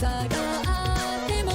差があっても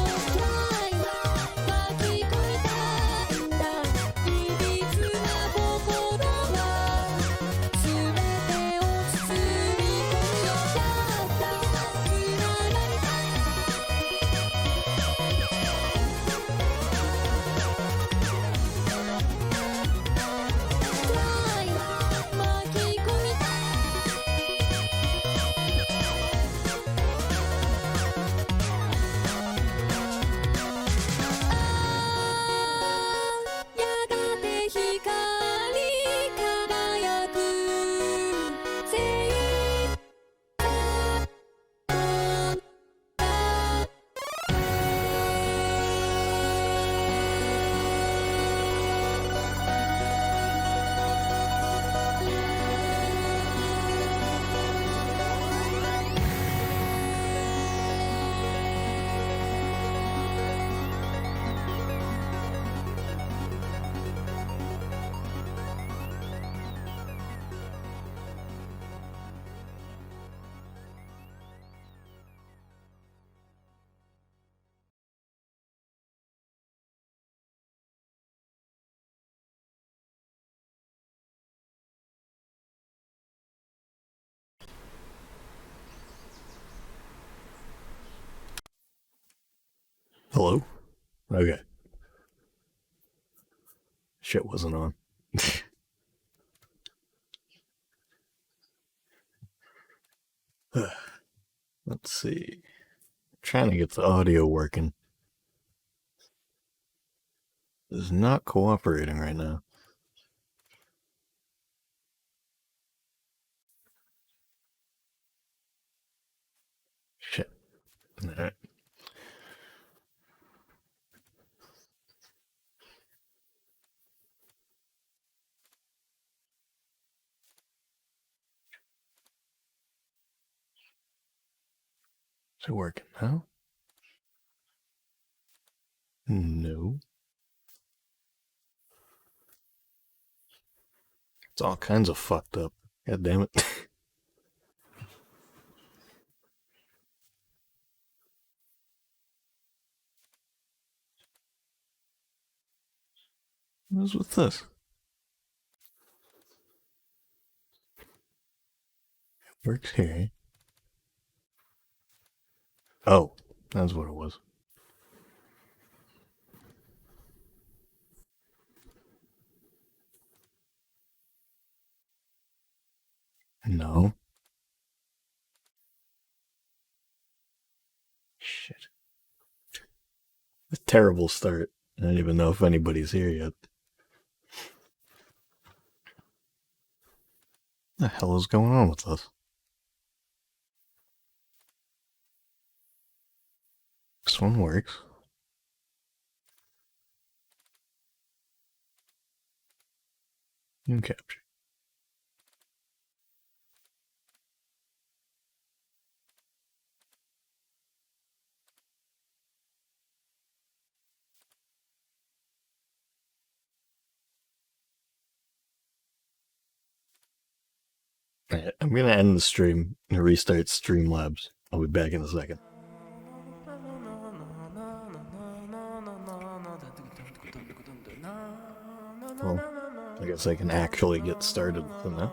Hello? Okay. Shit wasn't on. Let's see. Trying to get the audio working. It's not cooperating right now. Shit. Alright. Is it working now? No. It's all kinds of fucked up. God damn it. What's with this? It works here. Oh, that's what it was. No. Shit. A terrible start. I don't even know if anybody's here yet. The hell is going on with us? This one works. You capture. Alright, I'm gonna end the stream and restart Streamlabs. I'll be back in a second. Well, I guess I can actually get started with that.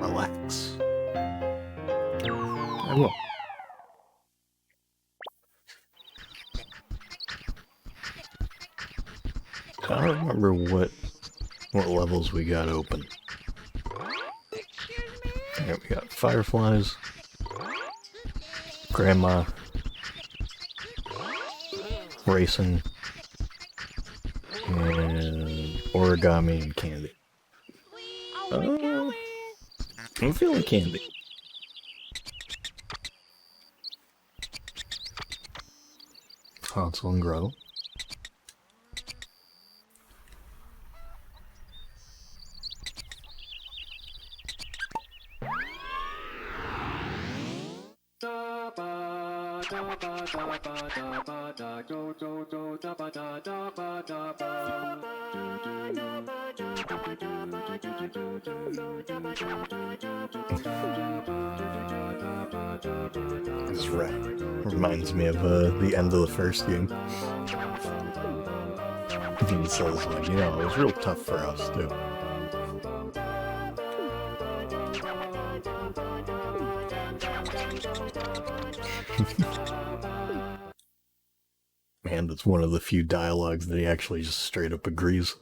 Relax. I will. I don't remember what levels we got open. Yeah, we got fireflies, grandma, racing, and origami and candy. I'm feeling candy. Hansel and Gretel. This reminds me of the end of the first game. He says, like, you know, it was real tough for us, too. And it's one of the few dialogues that he actually just straight up agrees.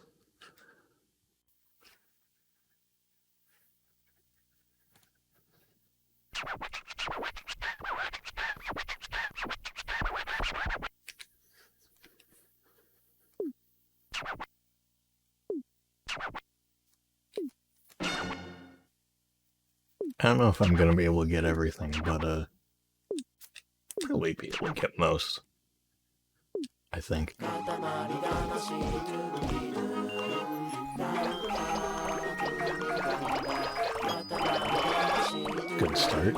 I don't know if I'm gonna be able to get everything, but probably be able to get most. I think. Good start.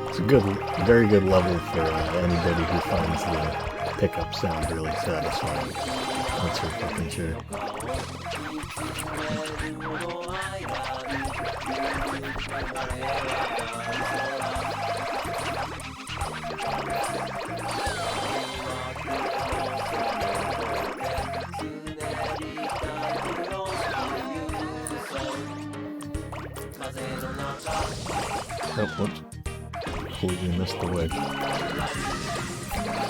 It's a good, very good level for anybody who finds the pickup sound really satisfying. That's for fucking sure. Oh, whoops. Completely missed the wedge.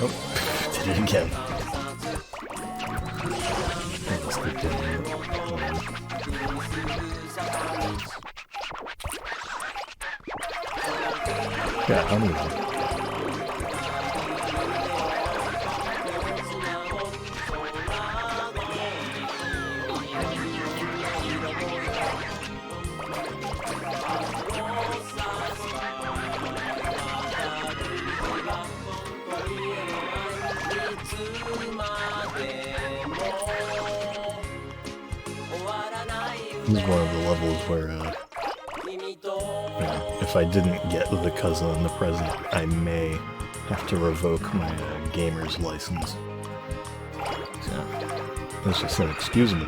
Oh, did it again. Let's keep doing it. Yeah, honey. This is one of the levels where, if I didn't get the cousin and the present, I may have to revoke my gamer's license. So, let's just say, excuse me.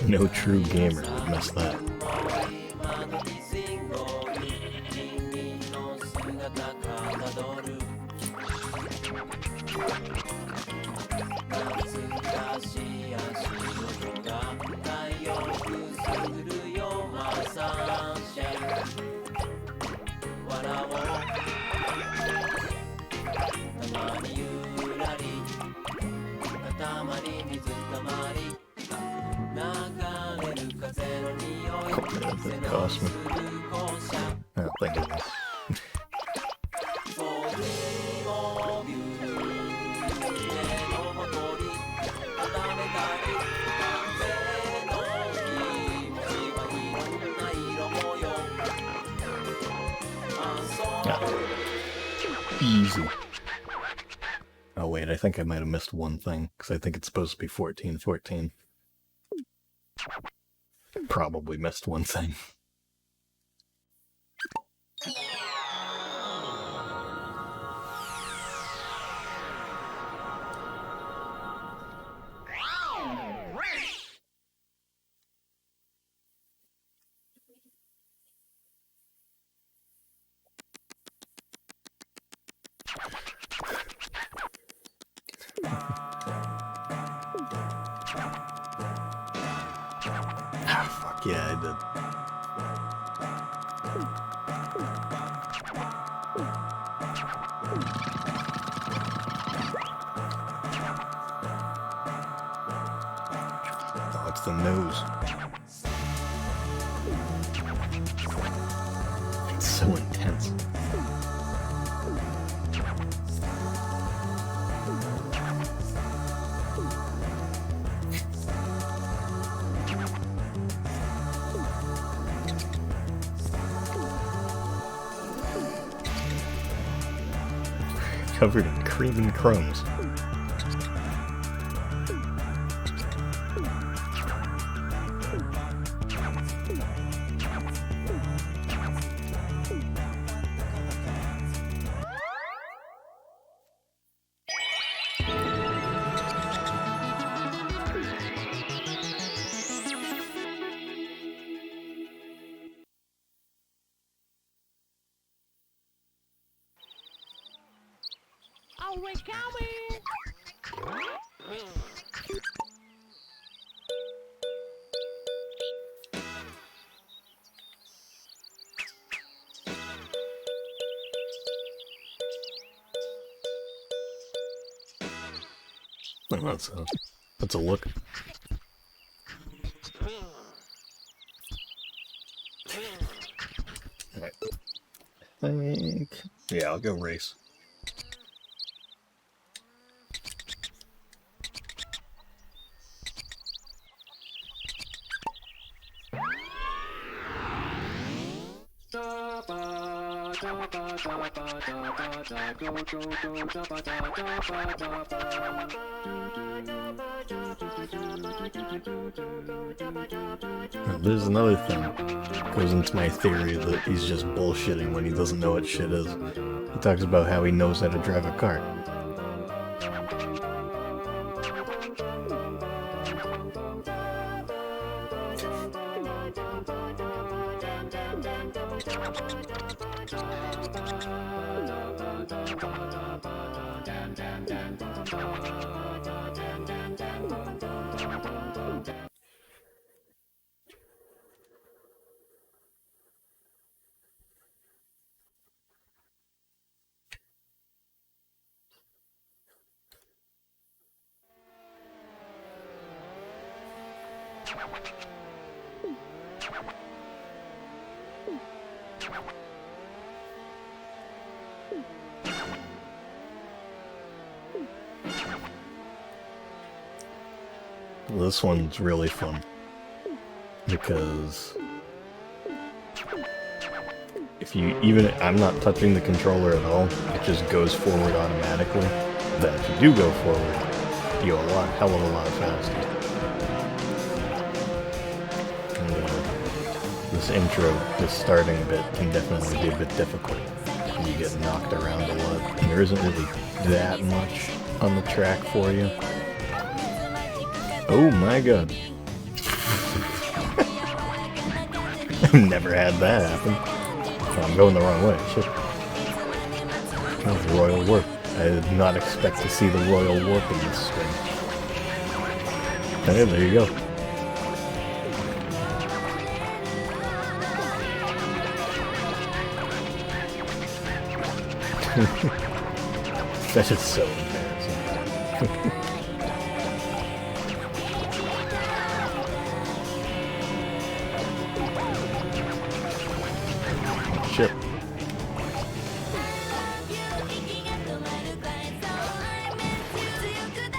No true gamer would miss that. That cost me. I don't think it will. Easy. Oh wait, I think I might have missed one thing, because I think it's supposed to be 14-14. Probably missed one thing. Fuck yeah, I did. Oh, it's the nose. It's so intense. covered in cream and crumbs. Oh, we're coming! That's a look. Alright. I think... Yeah, I'll go race. Now, there's another thing. Goes into my theory that he's just bullshitting when he doesn't know what shit is. He talks about how he knows how to drive a car. This one's really fun because if you I'm not touching the controller at all, it just goes forward automatically. Then if you do go forward, you go a hell of a lot faster. And this intro, this starting bit can definitely be a bit difficult. You get knocked around a lot, and there isn't really that much on the track for you. Oh my god. I've never had that happen. Oh, I'm going the wrong way. Shit. That was royal warp. I did not expect to see the royal warp in this stream. Hey, there you go. That is so embarrassing. Shit.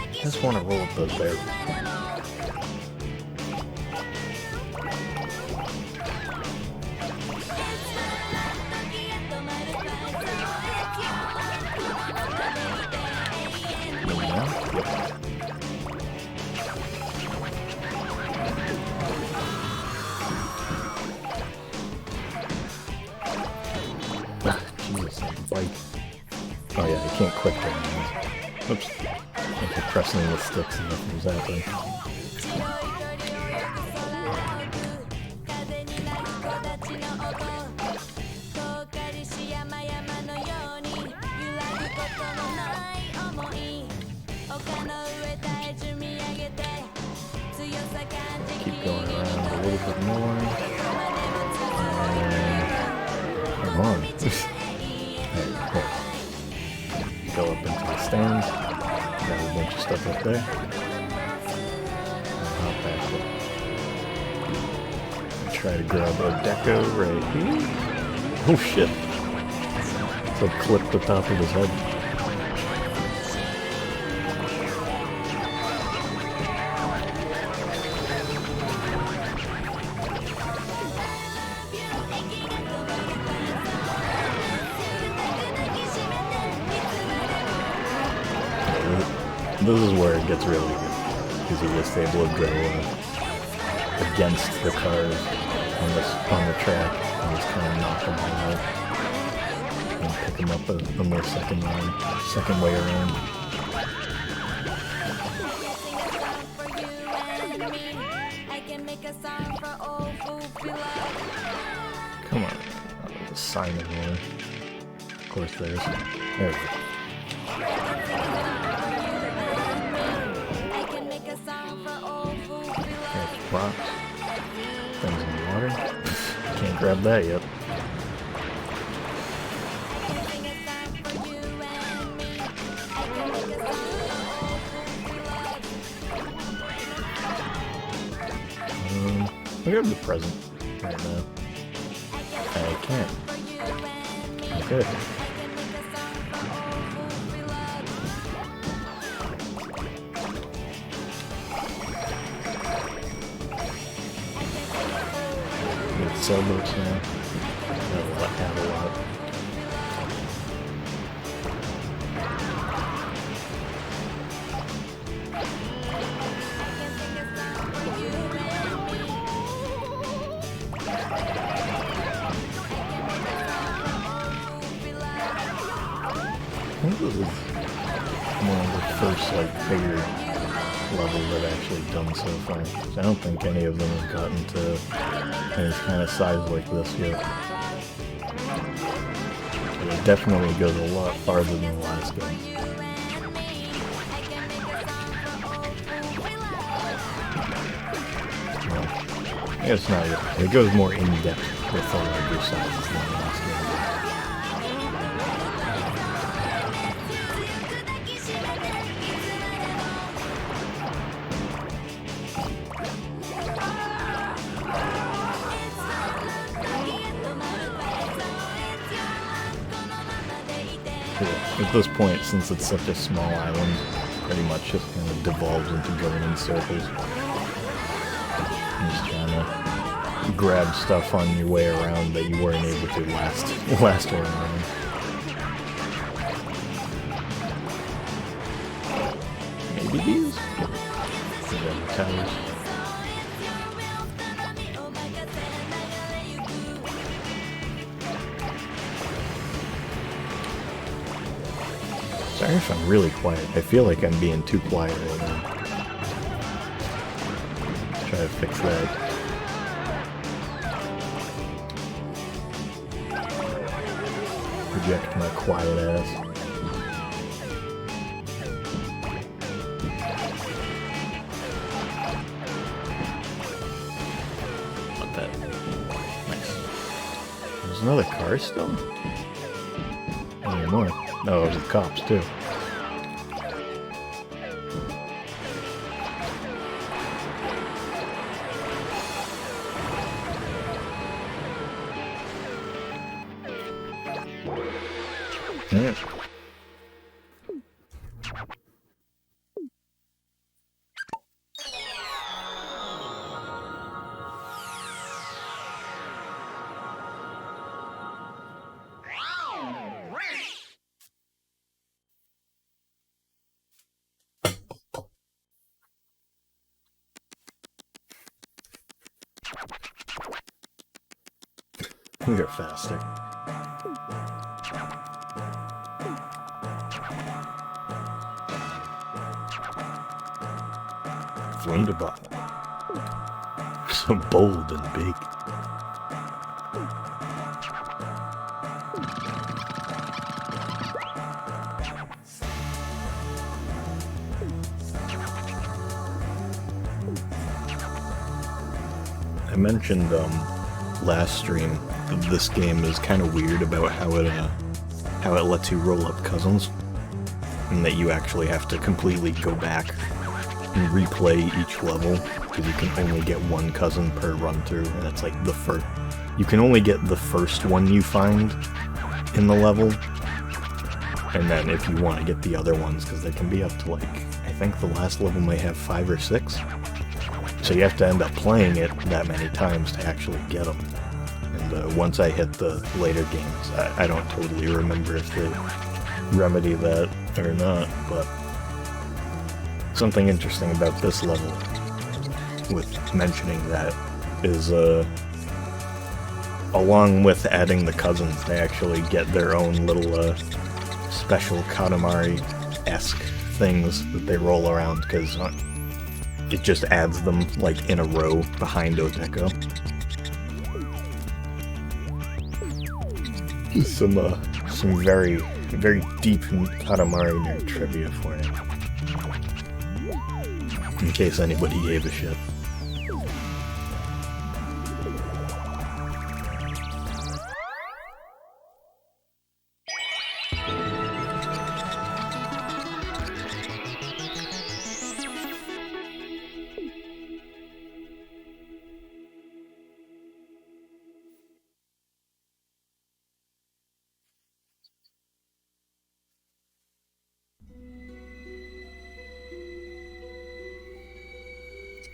I just want to roll up those barrels. Oh yeah, I can't click that anymore. Oops. If you're pressing the sticks and nothing's happening. Keep going around a little bit more. Come on. There. Go up into the stands. Got a bunch of stuff up there. Hop back up. Try to grab a deco right here. Oh shit. So clip the top of his head. This is where it gets really good, because you're just able to go against the cars on the track and just kind of knock them all out and pick them up on their second way around. Come on, there's a sign in here. Of course there is. There we go. There's rocks. Things in the water. Can't grab that yet. I grab the present right now. I can't. Okay. Sailboats now. That'll add a lot. I think this is one of the first bigger levels I've actually done so far. I don't think any of them have gotten to any kind of size like this yet. But it definitely goes a lot farther than the last game. Well, I guess not yet. It goes more in-depth with the larger sizes than the last game. At this point, since it's such a small island, pretty much just kind of devolves into going in circles. Just trying to grab stuff on your way around that you weren't able to last way around. Maybe these? Yeah, towers. Sorry if I'm really quiet. I feel like I'm being too quiet right now. Try to fix that. Project my quiet ass. Not that. Nice. There's another car still? Not anymore. Oh, there's the cops too. Yeah. We are faster. Wunderbar. So bold and big. I mentioned last stream that this game is kind of weird about how it lets you roll up cousins, and that you actually have to completely go back and replay each level, because you can only get one cousin per run through, and it's like you can only get the first one you find in the level, and then if you want to get the other ones, because they can be up to I think the last level may have 5 or 6, so you have to end up playing it that many times to actually get them. And once I hit the later games, I don't totally remember if they remedy that or not, but something interesting about this level, with mentioning that, is along with adding the cousins, they actually get their own little special Katamari-esque things that they roll around, because it just adds them like in a row behind Oteko. Some very, very deep Katamari nerd trivia for you, in case anybody gave a shit.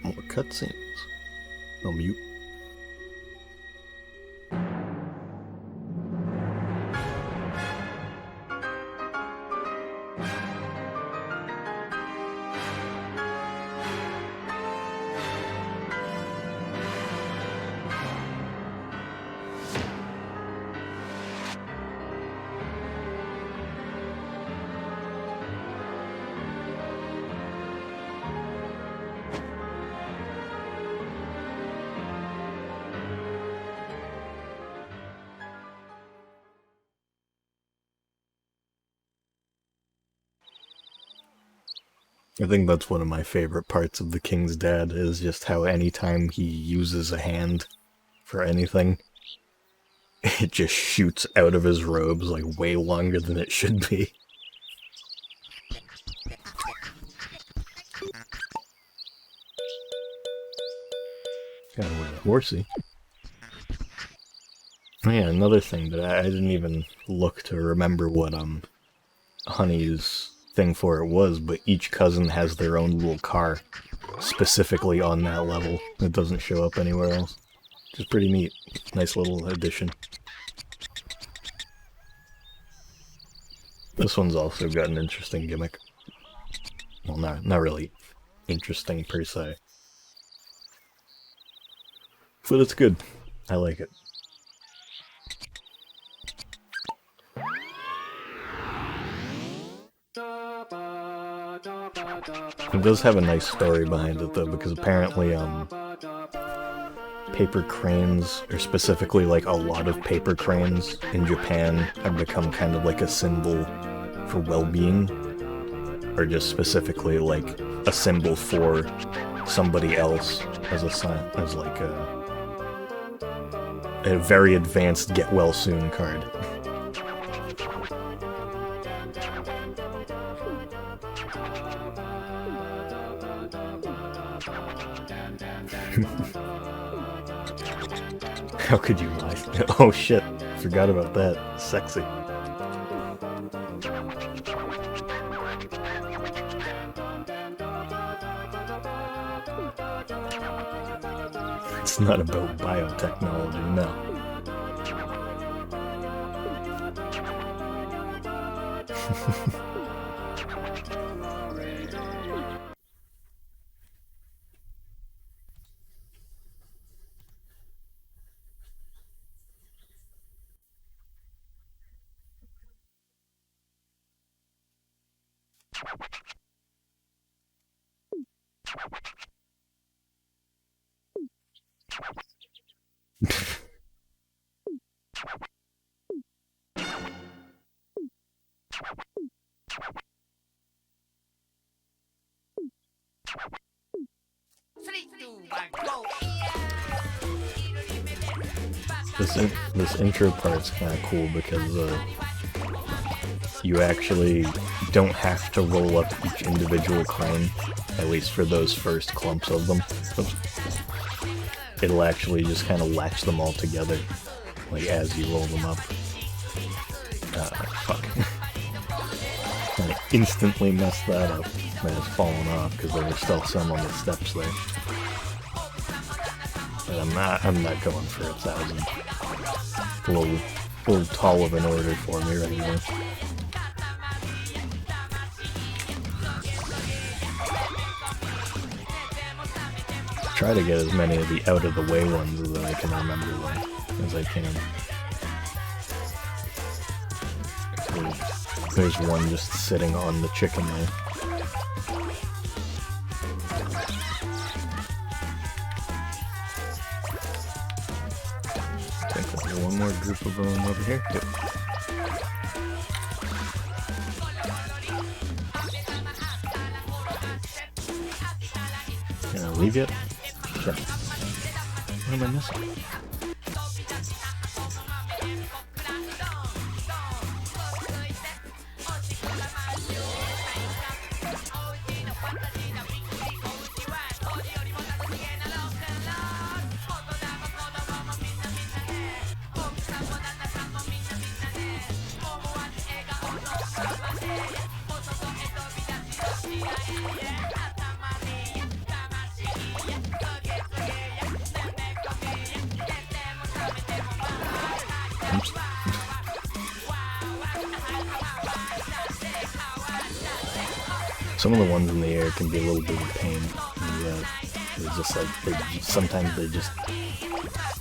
More cutscenes. I'll mute. I think that's one of my favorite parts of the King's Dad, is just how anytime he uses a hand for anything, it just shoots out of his robes like way longer than it should be. Kind of weird. Horsey. Oh yeah, another thing that I didn't even look to remember what Honey's thing for it was, but each cousin has their own little car specifically on that level. It doesn't show up anywhere else. Which is pretty neat. Nice little addition. This one's also got an interesting gimmick. Well, not really interesting per se. But it's good. I like it. It does have a nice story behind it though, because apparently paper cranes, or specifically like a lot of paper cranes in Japan, have become kind of like a symbol for well-being, or just specifically like a symbol for somebody else as a sign, as like a very advanced get well soon card. How could you lie? Oh shit, forgot about that. Sexy. It's not about biotechnology, no. This intro part's kind of cool because you actually don't have to roll up each individual crane, at least for those first clumps of them. It'll actually just kind of latch them all together, like as you roll them up. Fuck. And I instantly messed that up. That has fallen off because there were still some on the steps there. But I'm not going for 1,000. A little tall of an order for me right now. try to get as many of the out-of-the-way ones that I can remember as I can. There's one just sitting on the chicken there. I think there's one more group of them over here. Yep. Can I leave yet? Sure. What am I missing? Some of the ones in the air can be a little bit of a pain. They're just like, sometimes they're just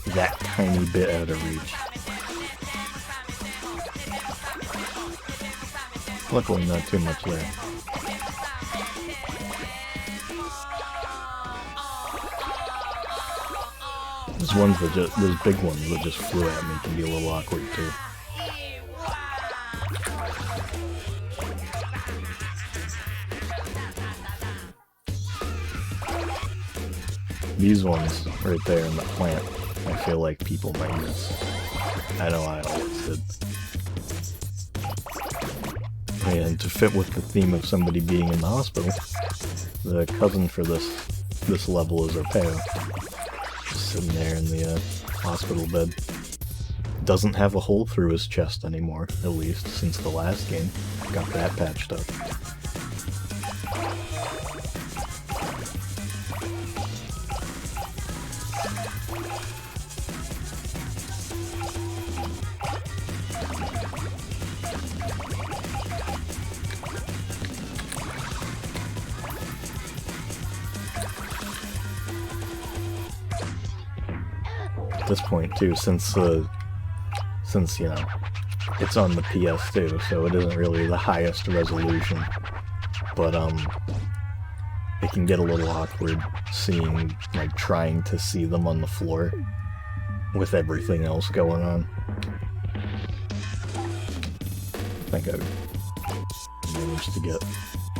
that tiny bit out of reach. Luckily not too much there. Those big ones that just flew at me can be a little awkward too. These ones right there in the plant, I feel like people might miss. I know I always did. And to fit with the theme of somebody being in the hospital, the cousin for this level is Orpeo. Just sitting there in the hospital bed. Doesn't have a hole through his chest anymore, at least since the last game. Got that patched up. At this point too, since you know it's on the PS2, so it isn't really the highest resolution, but it can get a little awkward seeing, like, trying to see them on the floor with everything else going on. I think I managed to get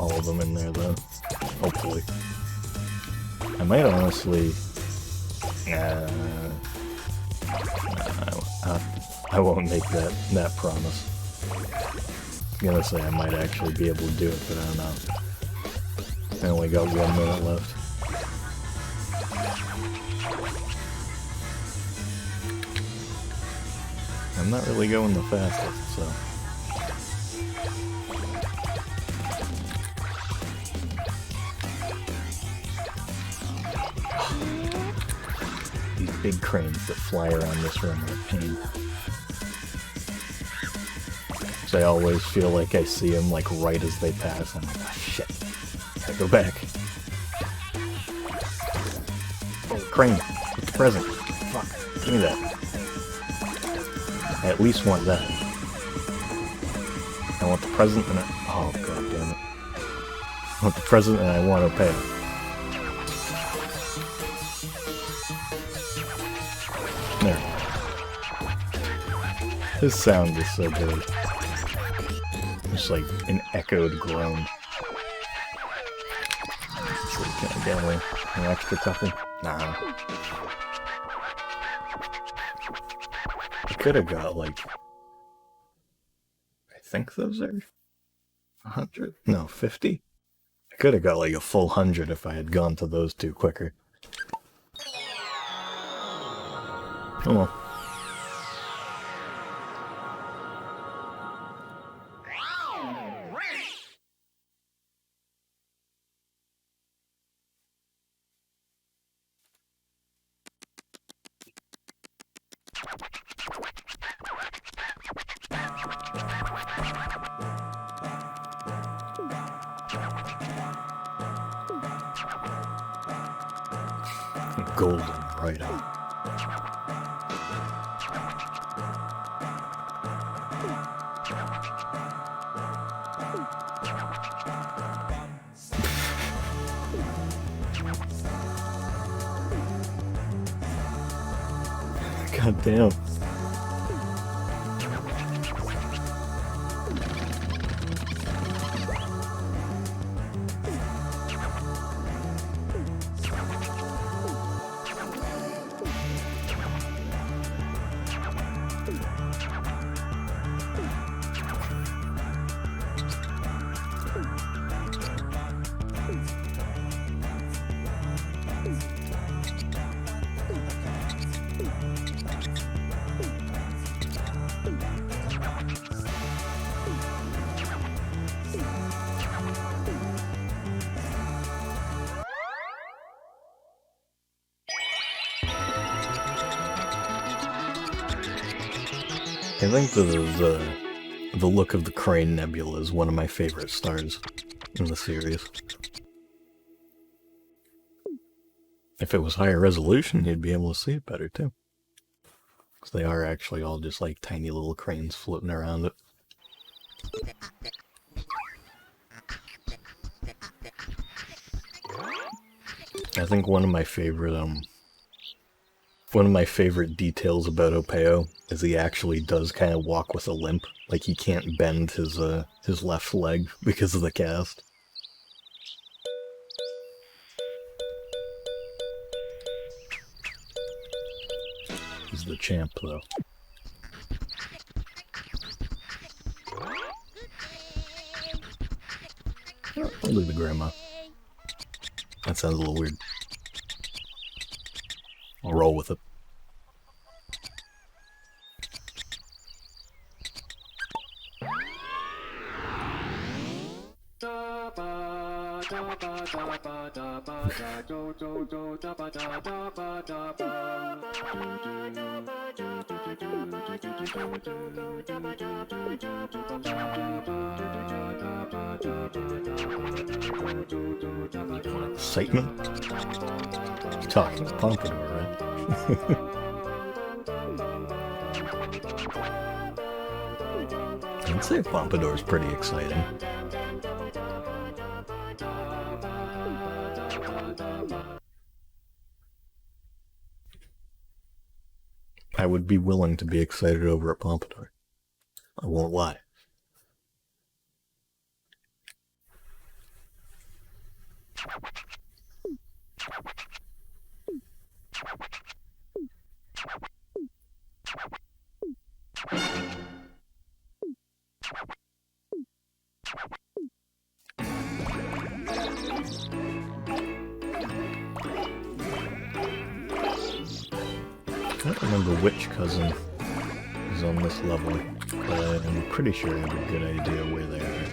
all of them in there though, hopefully. I might honestly I won't make that promise. I'm gonna say I might actually be able to do it, but I don't know. I only got 1 minute left. I'm not really going the fastest, so... These big cranes that fly around this room are a pain. I always feel like I see them like right as they pass. I'm like, oh shit, gotta go back. Oh, crane, with the present. Fuck, give me that. I at least want that. I want the present and oh god damn it. I want the present and I want to pay. There. This sound is so good. Just like an echoed groan. So can I get an extra couple? Nah. I could have got like... I think those are 100? No, 50? I could have got like a full 100 if I had gone to those two quicker. Oh well. golden right up. God damn. I think the look of the Crane Nebula is one of my favorite stars in the series. If it was higher resolution, you'd be able to see it better too. Because they are actually all just like tiny little cranes floating around it. I think one of my favorite details about Opeo is he actually does kind of walk with a limp. Like he can't bend his left leg because of the cast. He's the champ though. Oh, I'll leave the grandma. That sounds a little weird. I'll roll with it. Excitement? You're talking to Pompadour, right? I'd say Pompadour's pretty exciting. I would be willing to be excited over a Pompadour. I won't lie. I don't remember which cousin is on this level, but I'm pretty sure I have a good idea where they are.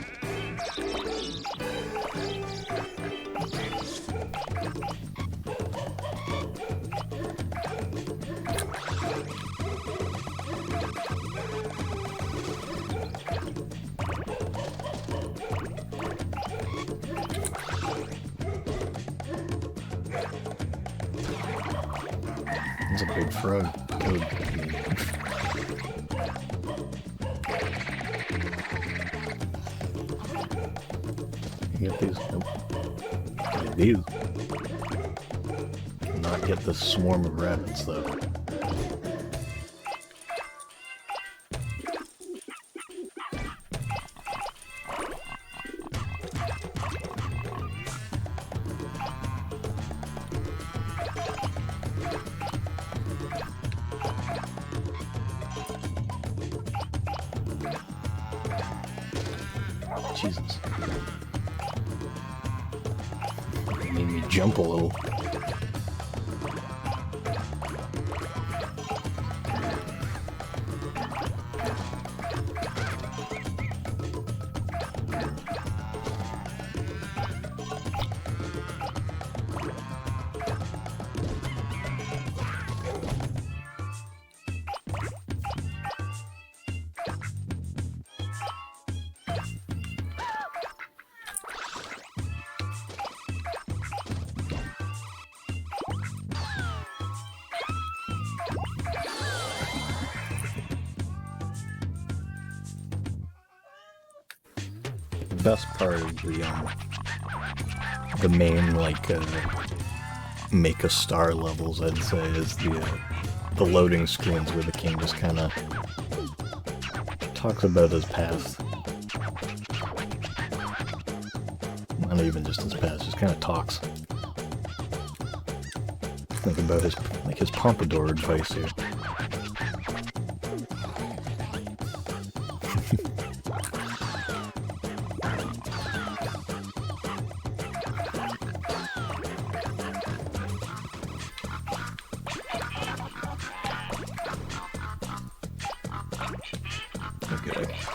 It's a big frog. Good. You get these? Nope. Get these. Not get this swarm of rabbits though. Jesus. It made me jump a little. best part of the main, like, make a star levels, I'd say, is the loading screens where the king just kind of talks about his past. Not even just his past, just kind of talks. Think about his pompadour advice here.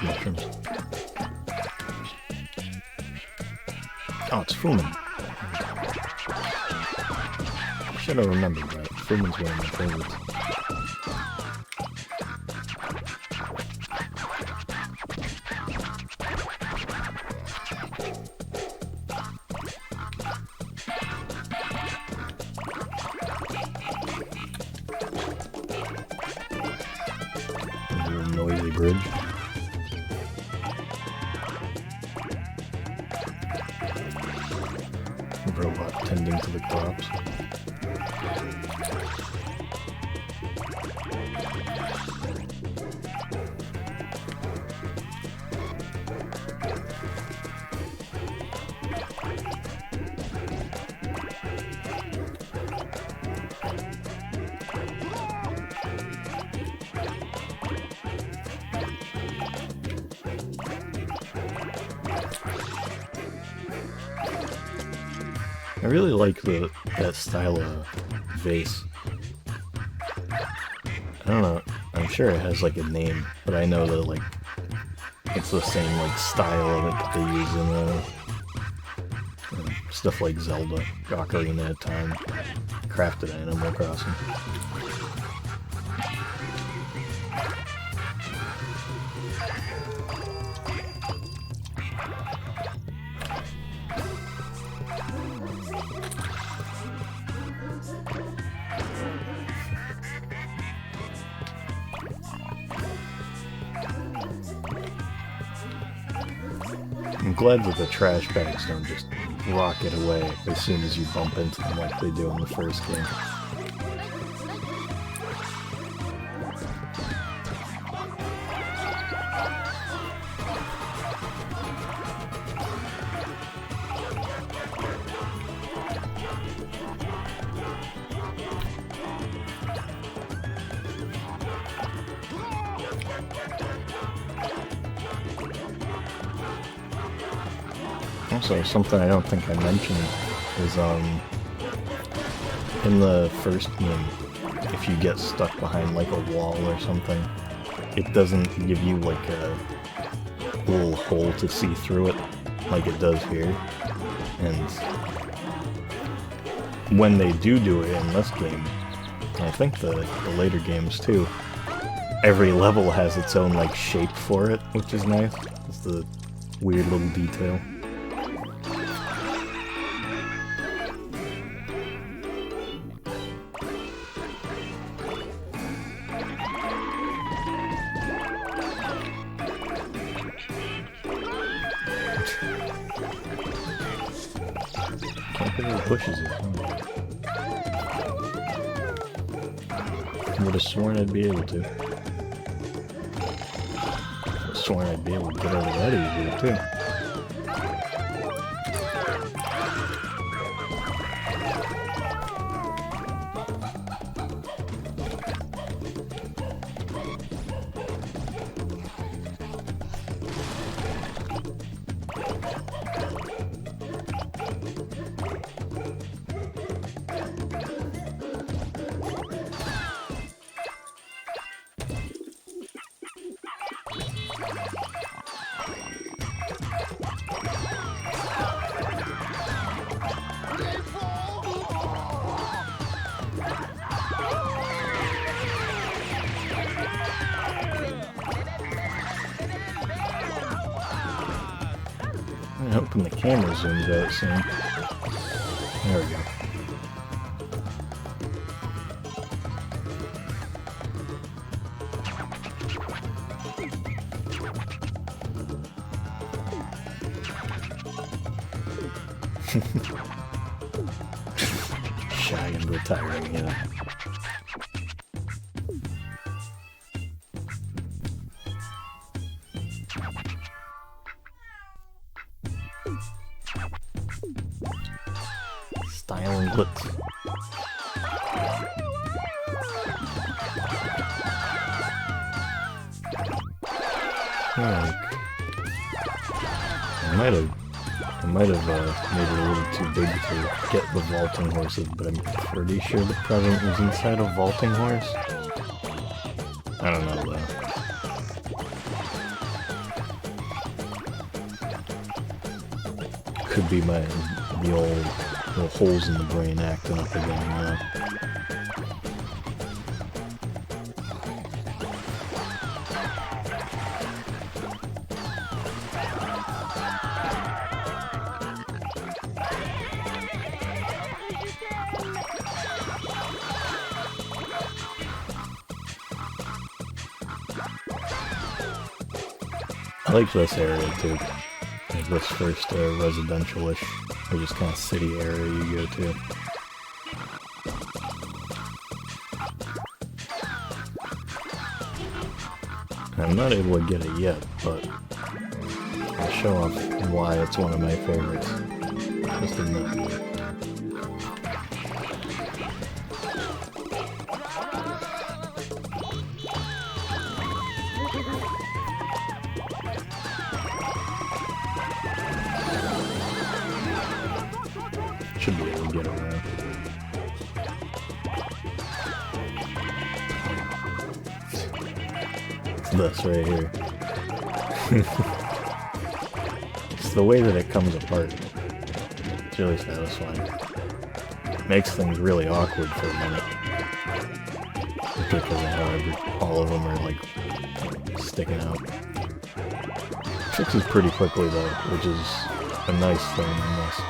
Mushrooms. Oh, it's Fumin. Should have remembered that. Fumin's one of my favorites. A little noisy bridge. Robot tending to the crops. I really like that style of vase. I don't know, I'm sure it has like a name, but I know that like it's the same like style of it that they use in stuff like Zelda, Ocarina of Time, Crafted Animal Crossing. I'm glad that the trash bags don't just rocket away as soon as you bump into them like they do in the first game. Also, something I don't think I mentioned is, in the first game, if you get stuck behind, like, a wall or something, it doesn't give you, like, a little hole to see through it, like it does here. And when they do it in this game, and I think the later games too, every level has its own, like, shape for it, which is nice. It's the weird little detail. Can't get any bushes here. I would have sworn I'd be able to. I would have sworn I'd be able to get over that easier too. I'm hoping the camera zooms out soon. There we go. Shy and retiring, yeah. Style and glitz. Like, I might have made it a little too big to get the vaulting horses, but I'm pretty sure the present was inside a vaulting horse. I don't know though. Could be the old little holes in the brain acting up again now. I like this area too. Like this first residential-ish, or just kind of city area you go to. I'm not able to get it yet, but I'll show off why it's one of my favorites. Just a minute. Should be able to get around. It's this right here. It's the way that it comes apart. It's really satisfying. Makes things really awkward for a minute. Because of how all of them are like sticking out. Fixes pretty quickly though, which is a nice thing in this.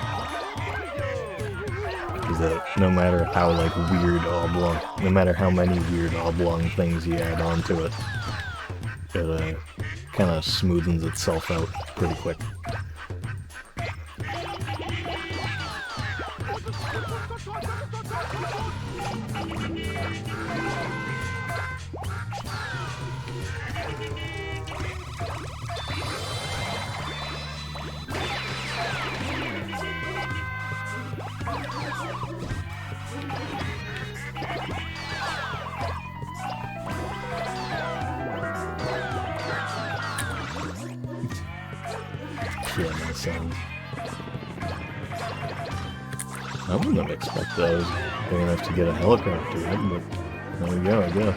Is that no matter how like weird oblong, no matter how many weird oblong things you add onto it, it kind of smoothens itself out pretty quick. Yeah, that sounds. I wouldn't have expected I was big enough to get a helicopter yet, but there we go, I guess.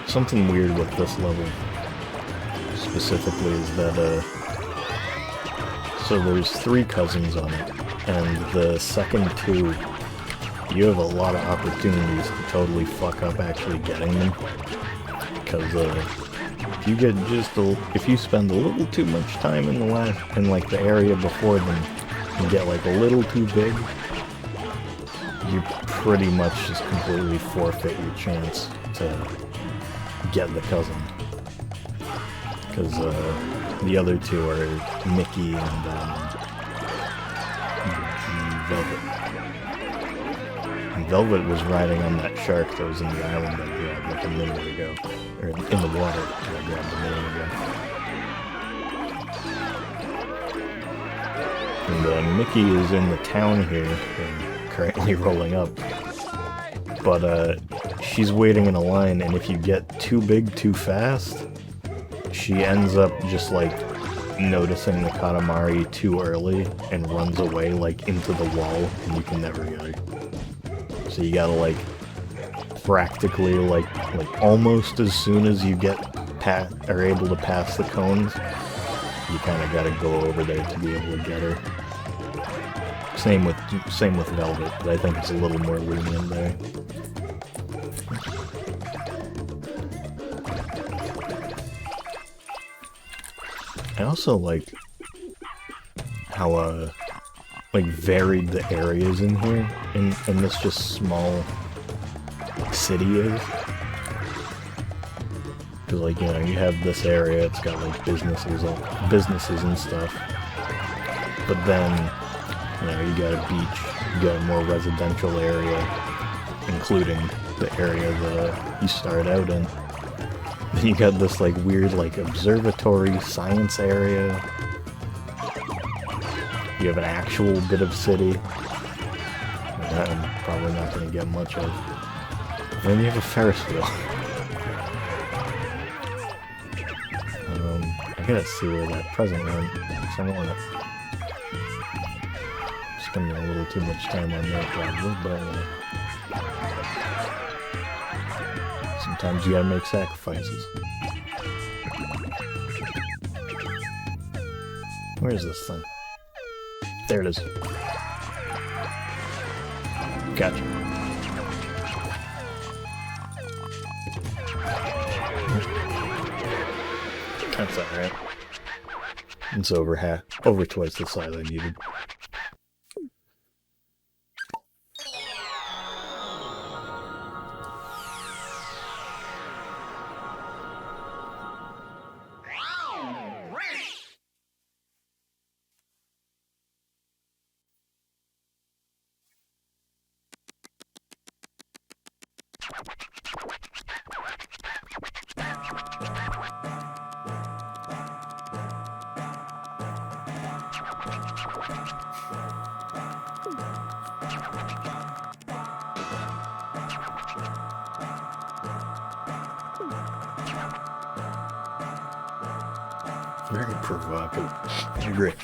Something weird with this level specifically is that, so there's 3 cousins on it, and the second 2, you have a lot of opportunities to totally fuck up actually getting them. Because, if you get if you spend a little too much time in the area before them and get like a little too big, you pretty much just completely forfeit your chance to get the cousin. Because, the other 2 are Mickey and, Velvet. And Velvet was riding on that shark that was in the island I grabbed like a minute ago. Or in the water that I grabbed a minute ago. And Mickey is in the town here, and currently rolling up. But she's waiting in a line, and if you get too big too fast, she ends up just like noticing the Katamari too early and runs away like into the wall, and you can never get her. So you gotta like practically like almost as soon as you are able to pass the cones, you kind of gotta go over there to be able to get her. Same with Velvet, but I think it's a little more lenient there. I also like how like varied the areas in here in this just small city is. Because, like, you know, you have this area, it's got, like, businesses and stuff. But then, you know, you got a beach, you got a more residential area, including the area that you start out in. Then you got this, like, weird, like, observatory science area. You have an actual bit of city. That I'm probably not going to get much of. And then you have a Ferris wheel. I gotta see where that present went. I don't want to spend a little too much time on that probably, but sometimes you gotta make sacrifices. Where is this thing? There it is. Gotcha. That's alright. It's over twice the size I needed. Very provocative. I agree.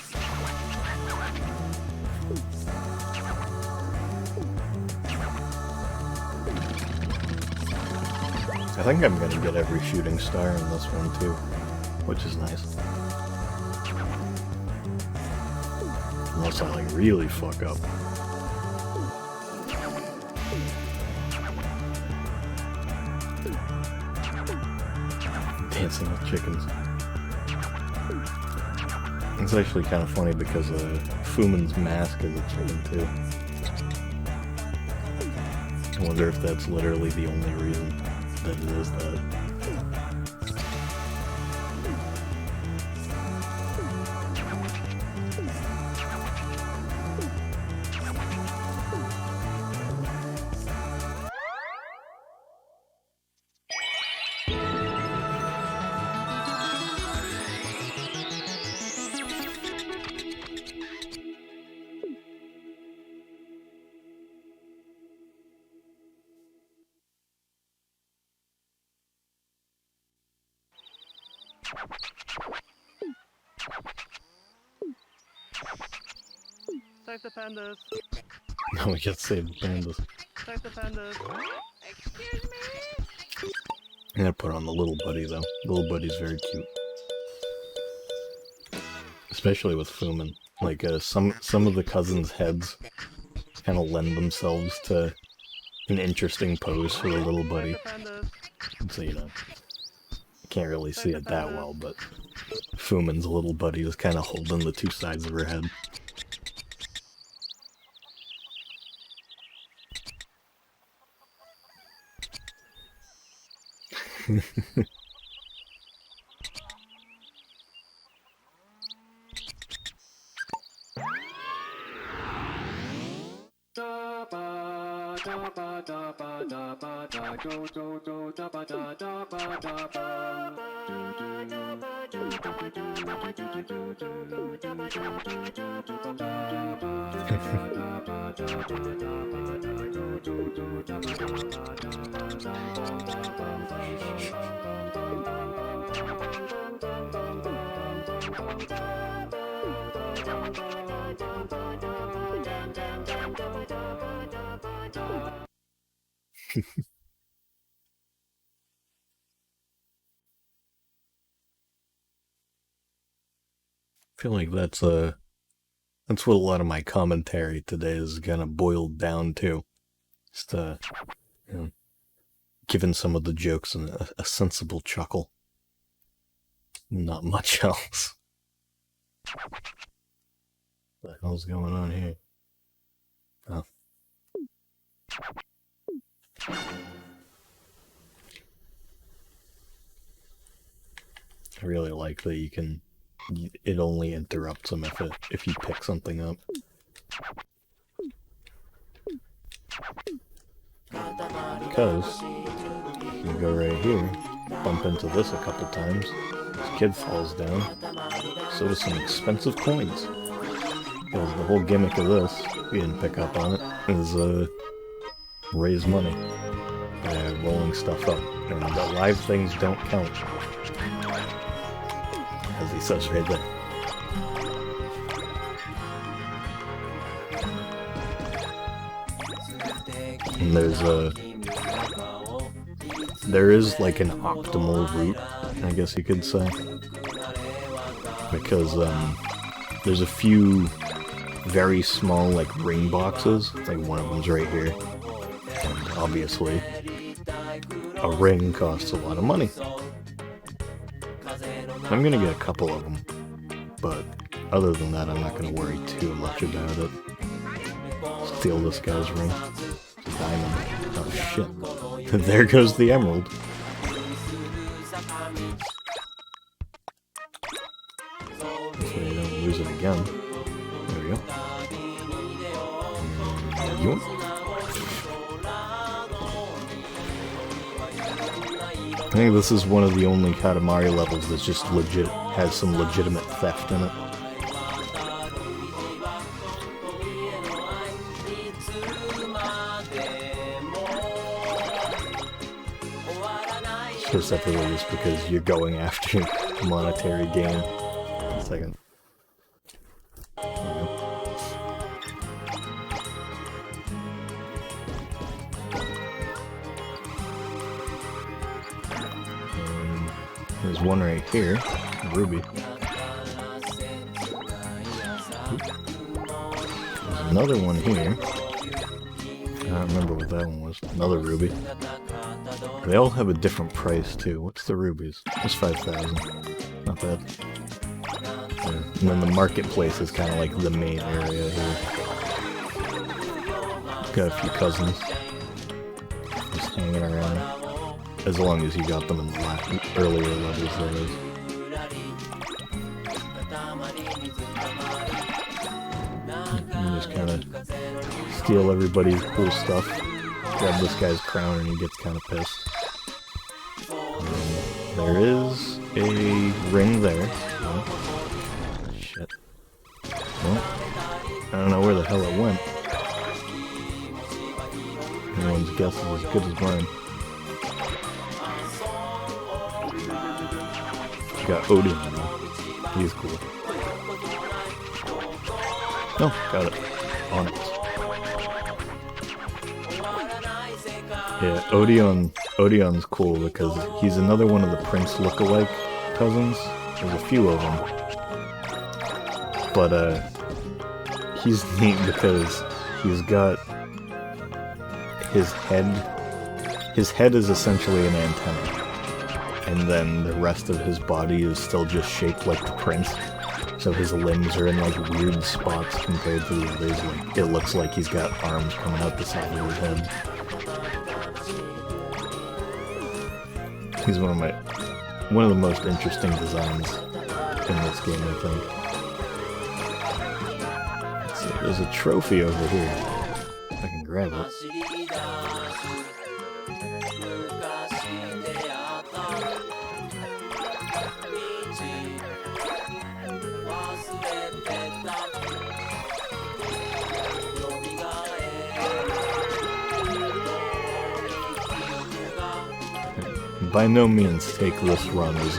I think I'm gonna get every shooting star in this one too, which is nice. Unless I like really fuck up. Dancing with chickens. It's actually kind of funny because Fumin's mask is a chicken too. I wonder if that's literally the only reason that it is that. Save the pandas. No, we can't save the pandas. Save the pandas. Excuse me? I'm gonna put on the little buddy though. Little buddy's very cute. Especially with Fumin. Like, some of the cousins' heads kind of lend themselves to an interesting pose for the little buddy. So, you know, can't really see it that well, but Fumin's little buddy is kind of holding the two sides of her head. I feel like that's what a lot of my commentary today is gonna boil down to. Just you know, giving some of the jokes a sensible chuckle. Not much else. What the hell's going on here? Oh. really like that you can... It only interrupts them if you pick something up. Because you go right here, bump into this a couple times, this kid falls down, so does some expensive coins. Because the whole gimmick of this, if you didn't pick up on it, is raise money by rolling stuff up. And the live things don't count. As he says right there. And there is like an optimal route, I guess you could say. Because there's a few very small like ring boxes, like one of them's right here. And obviously, a ring costs a lot of money. I'm gonna get a couple of them, but other than that, I'm not gonna worry too much about it. Steal this guy's ring. It's a diamond. Oh shit. There goes the emerald. Hopefully I don't lose it again. There we go. Yoink. I think this is one of the only Katamari levels that's just has some legitimate theft in it. Specifically just because you're going after monetary gain. One second. There we go. There's one right here, a ruby. There's another one here. I don't remember what that one was. Another ruby. They all have a different price too. What's the rubies? It's 5,000. Not bad. Yeah. And then the marketplace is kind of like the main area here. Got a few cousins just hanging around. As long as you got them in the earlier levels, that is. You just kind of steal everybody's cool stuff. Grab this guy's crown and he gets kind of pissed. There is a ring there. Oh, shit. Well, I don't know where the hell it went. Everyone's guess is as good as mine. Got Odin though. He's cool. Oh, got it. Onyx. Yeah, Odion's cool because he's another one of the Prince lookalike cousins. There's a few of them. But, he's neat because he's got his head is essentially an antenna. And then the rest of his body is still just shaped like the Prince. So his limbs are in like weird spots compared to the others. Like, it looks like he's got arms coming out the side of his head. He's one of the most interesting designs in this game, I think. Let's see, there's a trophy over here. I can grab it. By no means take this run as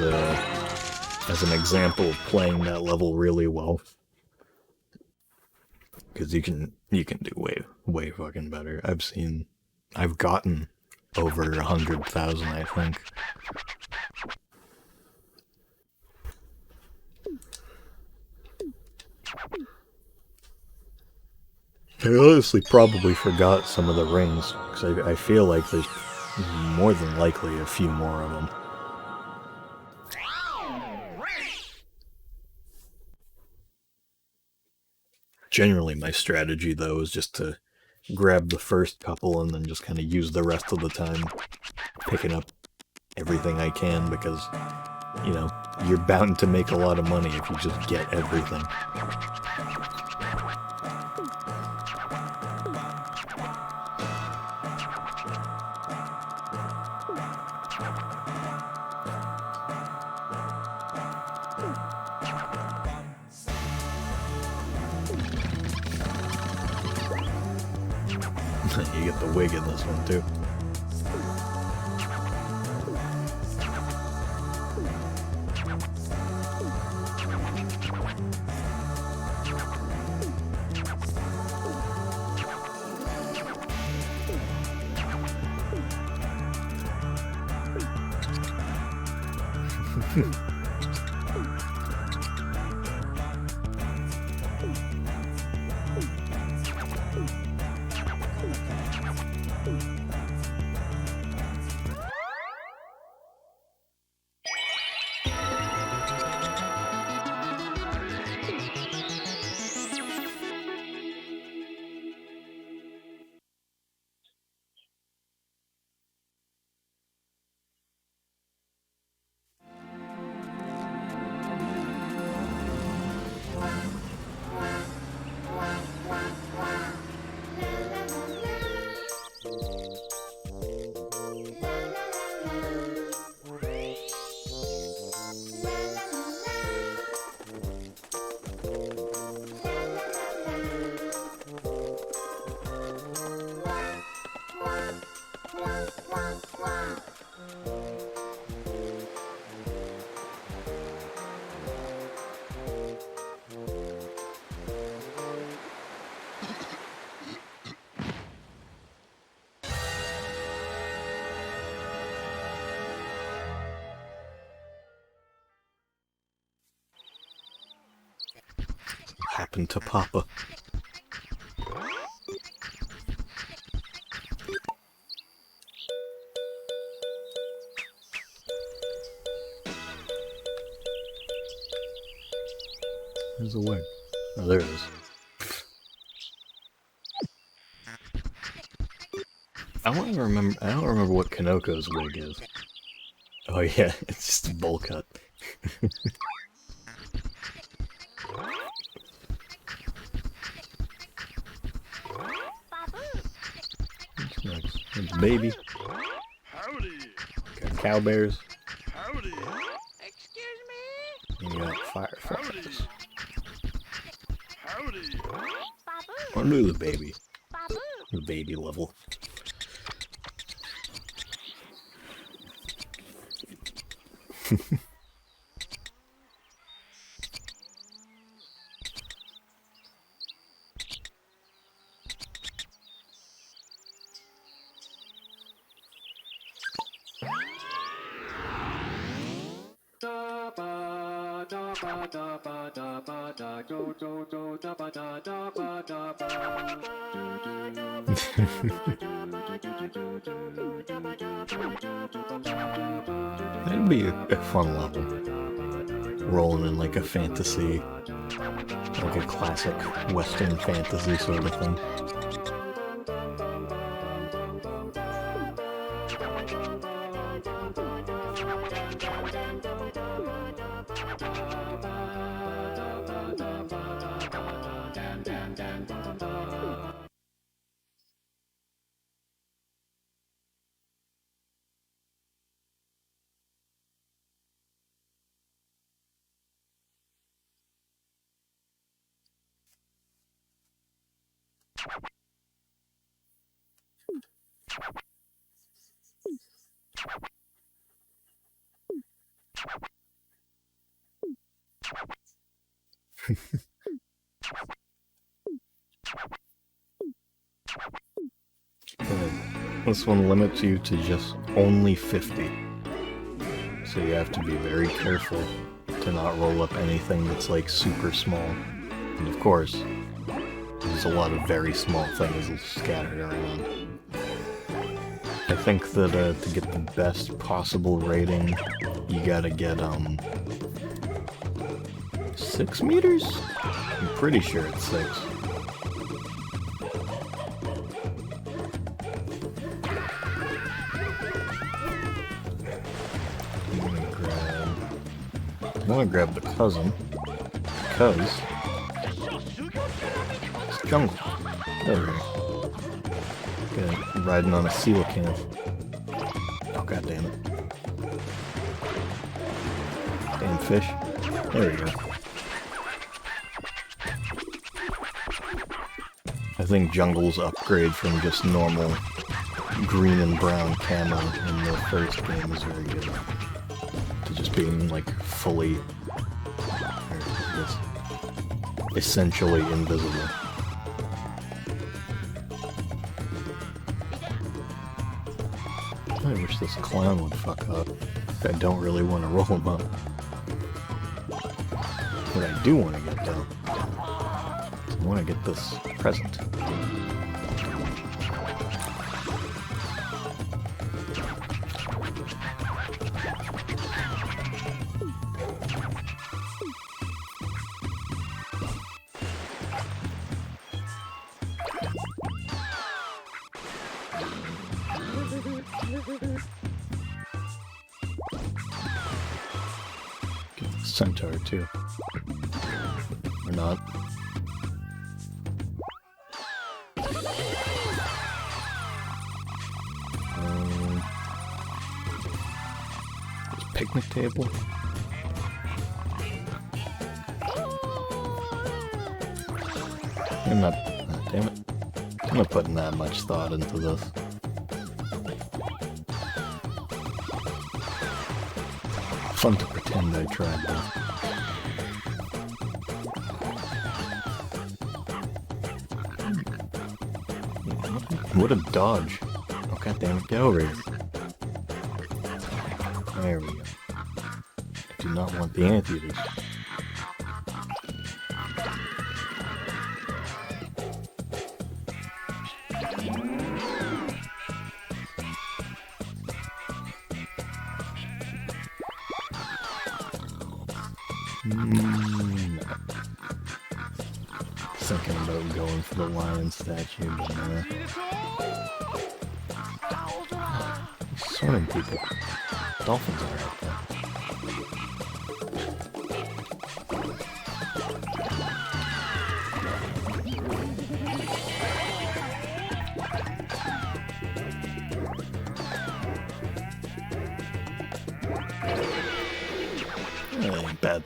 an example of playing that level really well, because you can do way fucking better. I've gotten over 100,000, I think. I honestly probably forgot some of the rings, because I feel like there's more than likely a few more of them. Generally, my strategy, though, is just to grab the first couple and then just kind of use the rest of the time picking up everything I can, because you know, you're bound to make a lot of money if you just get everything. You get the wig in this one too. Happened to Papa. There's a wig. Oh, there it is. I don't remember what Kanoko's wig is. Oh yeah, it's just a bowl cut. Next. It's Baby. Howdy. Got Cow Bears. Howdy. Excuse me? And you got Fireflies. Howdy. Babu. Under the baby. Babu. The baby level. That'd be a fun level. Rolling in like a fantasy, like a classic Western fantasy sort of thing. This one limits you to just only 50. So you have to be very careful to not roll up anything that's like super small. And of course, there's a lot of very small things scattered around. I think that to get the best possible rating, you gotta get 6 meters? I'm pretty sure it's 6. I'm gonna grab want to grab the cousin, because it's jungle. There we go. Riding on a coelacanth. Oh, god damn it. Damn fish. There we go. I think jungle's upgrade from just normal green and brown camo in the first game is very good. To just being, like, fully... essentially invisible. I wish this clown would fuck up. I don't really want to roll him up. What I do want to get, though, is I want to get this present. Get the centaur, too. Or not. Picnic table? I'm not... oh, damn it. I'm not putting that much thought into this. Fun to pretend I tried, though. What a dodge. Oh, god damn it, get over here. There we go. I do not want the anteaters. Thinking about going for the lion statue, but swimming people. Dolphins are out there. Ain't bad.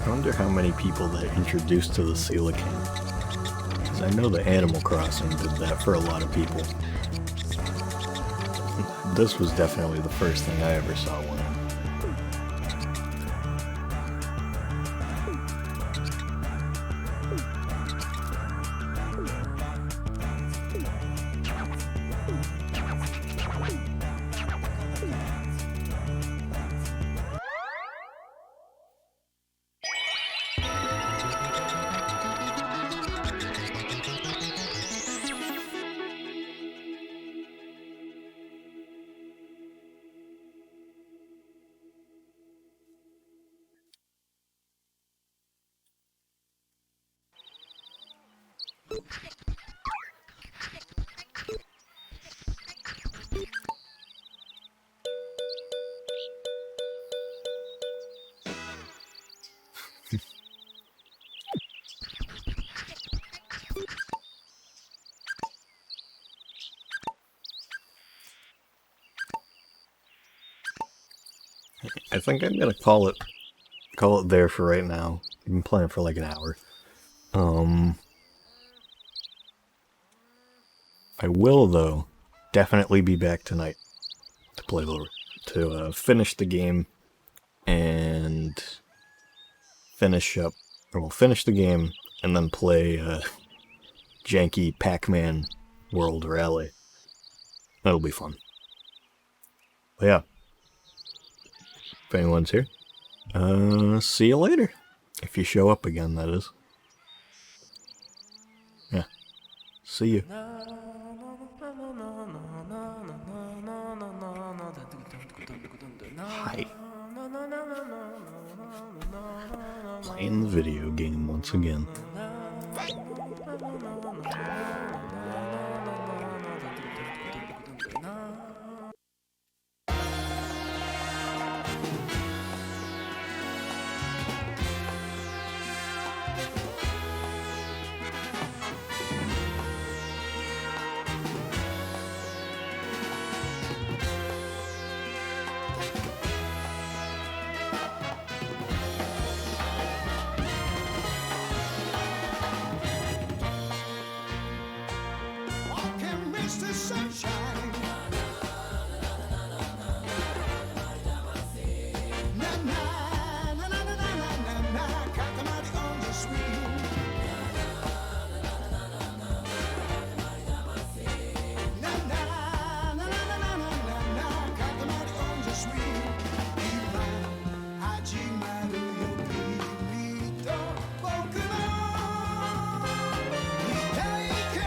I wonder how many people that introduced to the coelacanth. Because I know the Animal Crossing did that for a lot of people. This was definitely the first thing I ever saw one. I think I'm gonna call it there for right now. I've been playing for like an hour. I will, though, definitely be back tonight to play to finish the game and finish the game and then play janky Pac-Man World Rally. That'll be fun. But yeah, if anyone's here, see you later. If you show up again, that is. Yeah. See you. Hi. Playing the video game once again. Walking Mr. Sunshine. Na na na na na na na na. Katamari on the swing. Na na na na na na na na. Katamari on the swing. 今始まるよ君と僕の未体験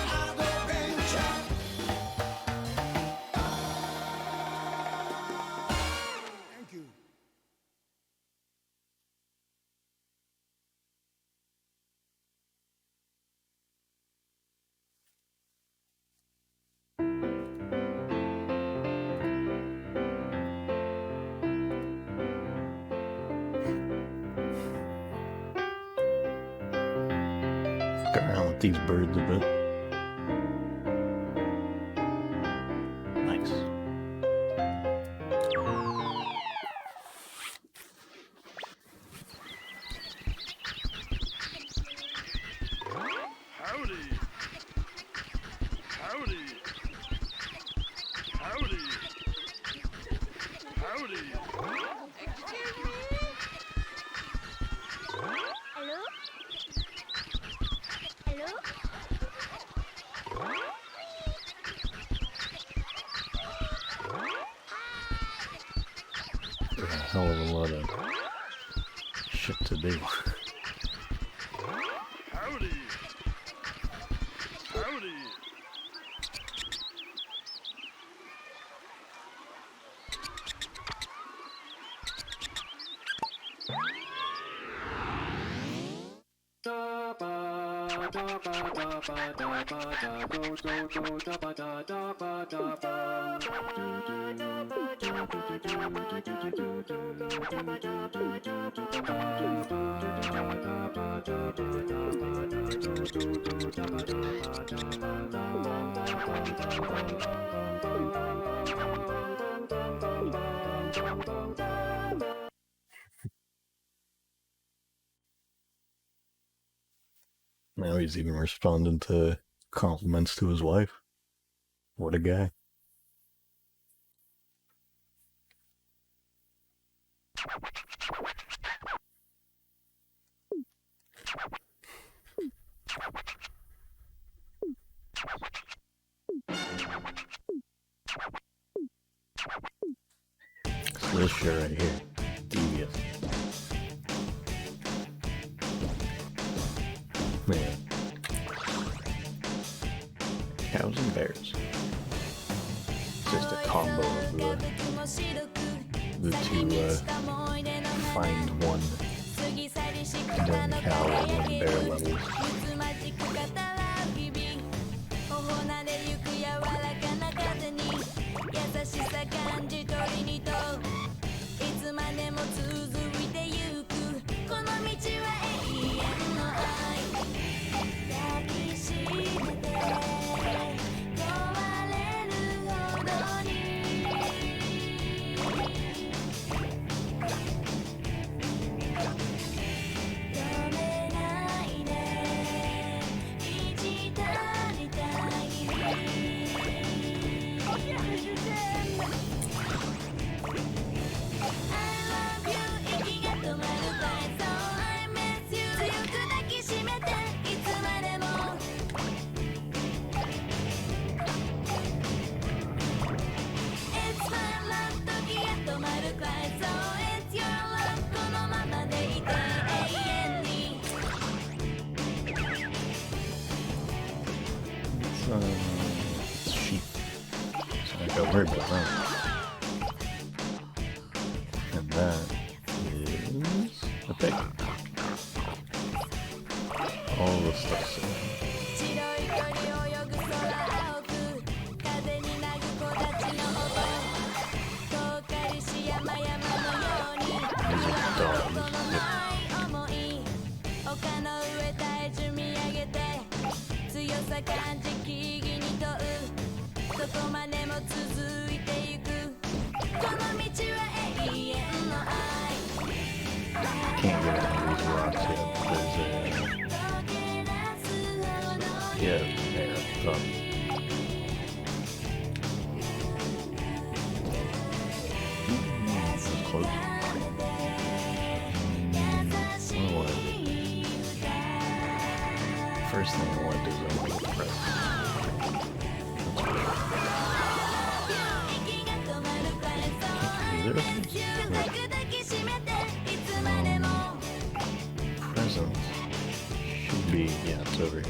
アドベンチャー Thank you. Fuck around with these birds a bit. Nice. Howdy. Howdy. Howdy. Howdy. Excuse me? Hello? Hello? There's a hell of a lot of shit to do. Howdy. Howdy. Now he's even responding to compliments to his wife. What a guy. So this shit right here, devious. Man. Cows and bears. Just a combo of the two, find one cow or one bear levels. It's sheep. So I gotta worry about that. And that is a pig. All the stuff's in there. These are dogs. Yep. Can't get any of these rocks yet because yeah, there, up. That's close. What do I do? First thing I want to do is I want to press. Presents should be, yeah, it's over here.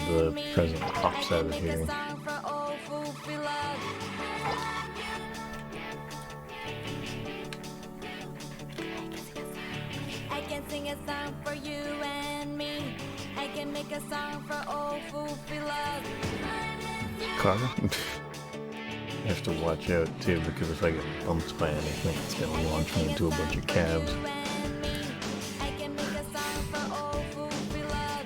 The present pops out of here. I can sing a song for you and me. I can make a song for all fulfill love. Car? I have to watch out too because if I get bumped by anything, it's gonna launch me into a bunch of cabs. I can make a song for all fulfill love.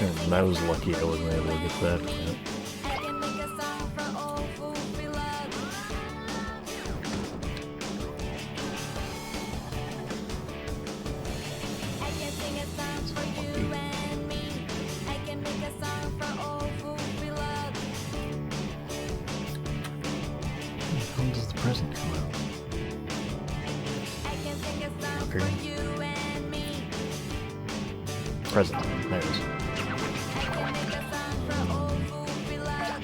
And I was lucky I wasn't able to get that. Yeah. I can make a song for all fulfill love. I can sing a song for you and me. I can make a song for all fulfill love. How does the present come out? I can sing a song for Okay. you and me. Present. There it is. I can make a song for all fulfill love.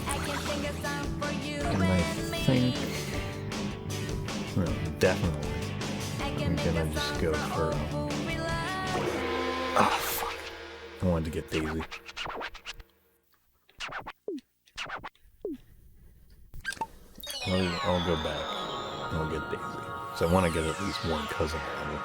I can sing a song for you And I and think, me. well, definitely, I I'm can make gonna a just song go for for, all fulfill love. oh fuck. I wanted to get Daisy. I'll go back. I'll get Daisy. So I want to get at least one cousin out of it.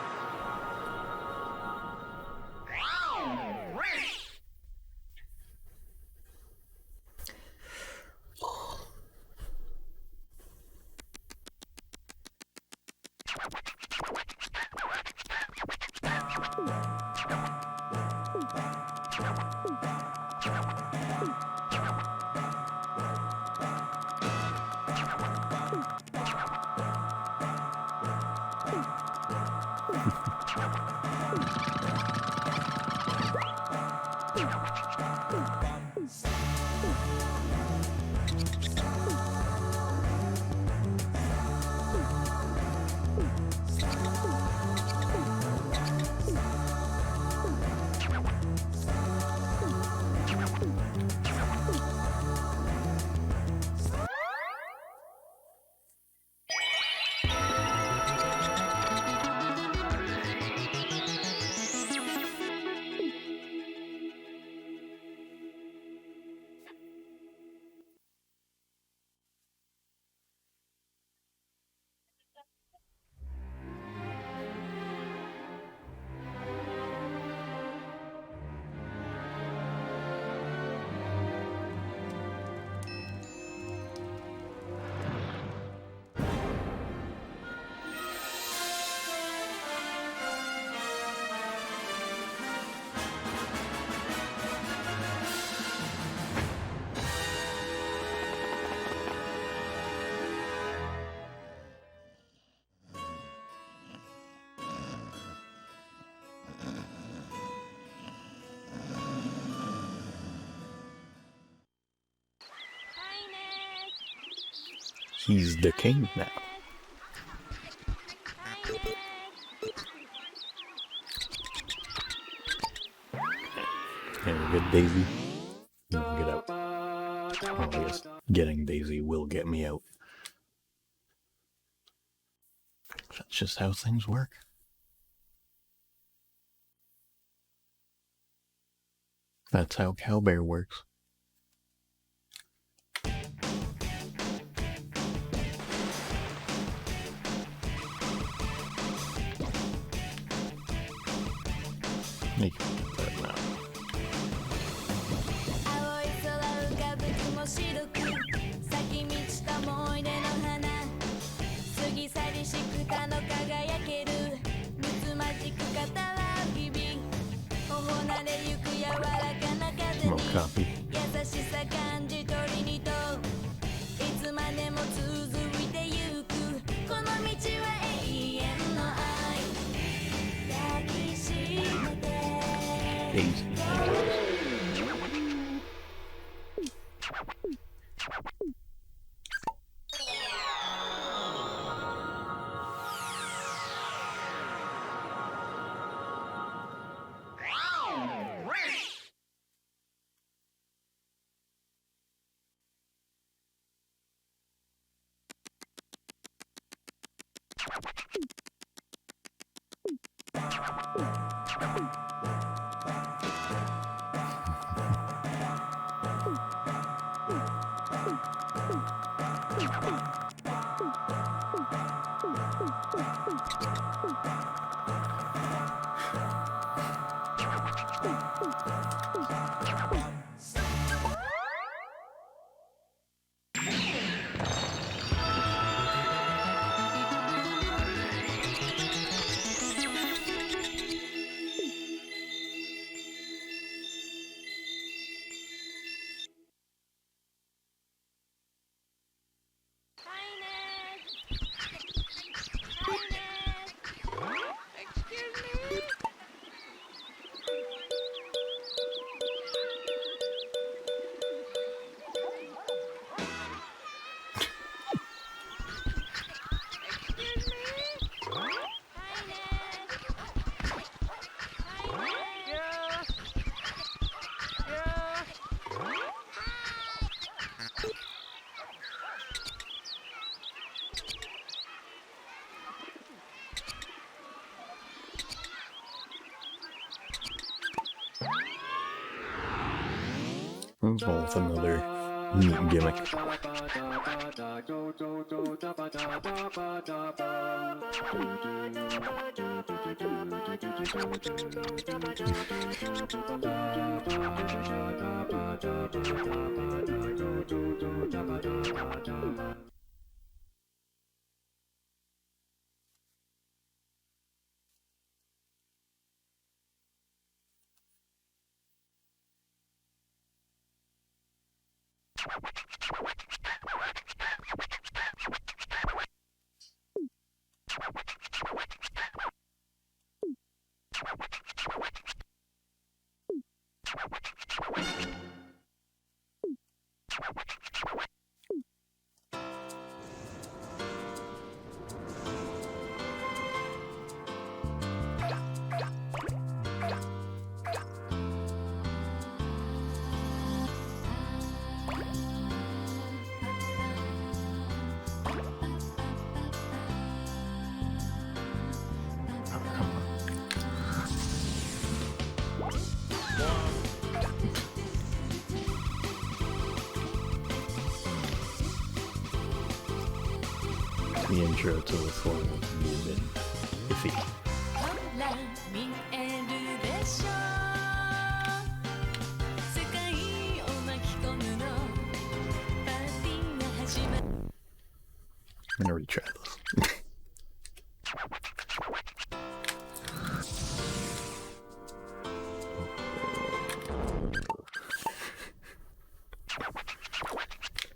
He's the king now. Daisy. No, get out. Well, I guess getting Daisy will get me out. That's just how things work. That's how Cowbear works. You can get that now. 青い空浮かぶ雲白く咲き満ちた思い出の花過ぎ去りしくたの輝けるむつまじく語らう日々頬なれゆく柔らかな風 More に copy. 優しさ感じ取りにといつまでも続いてゆくこの道は永遠の愛抱きしめて Daisy. Excuse me? Excuse me? Yeah. Yeah. With another neat gimmick. The intro to the full would be a bit iffy. ほら見えるでしょ世界を巻き込むのパーティーが始まる I'm gonna retry this.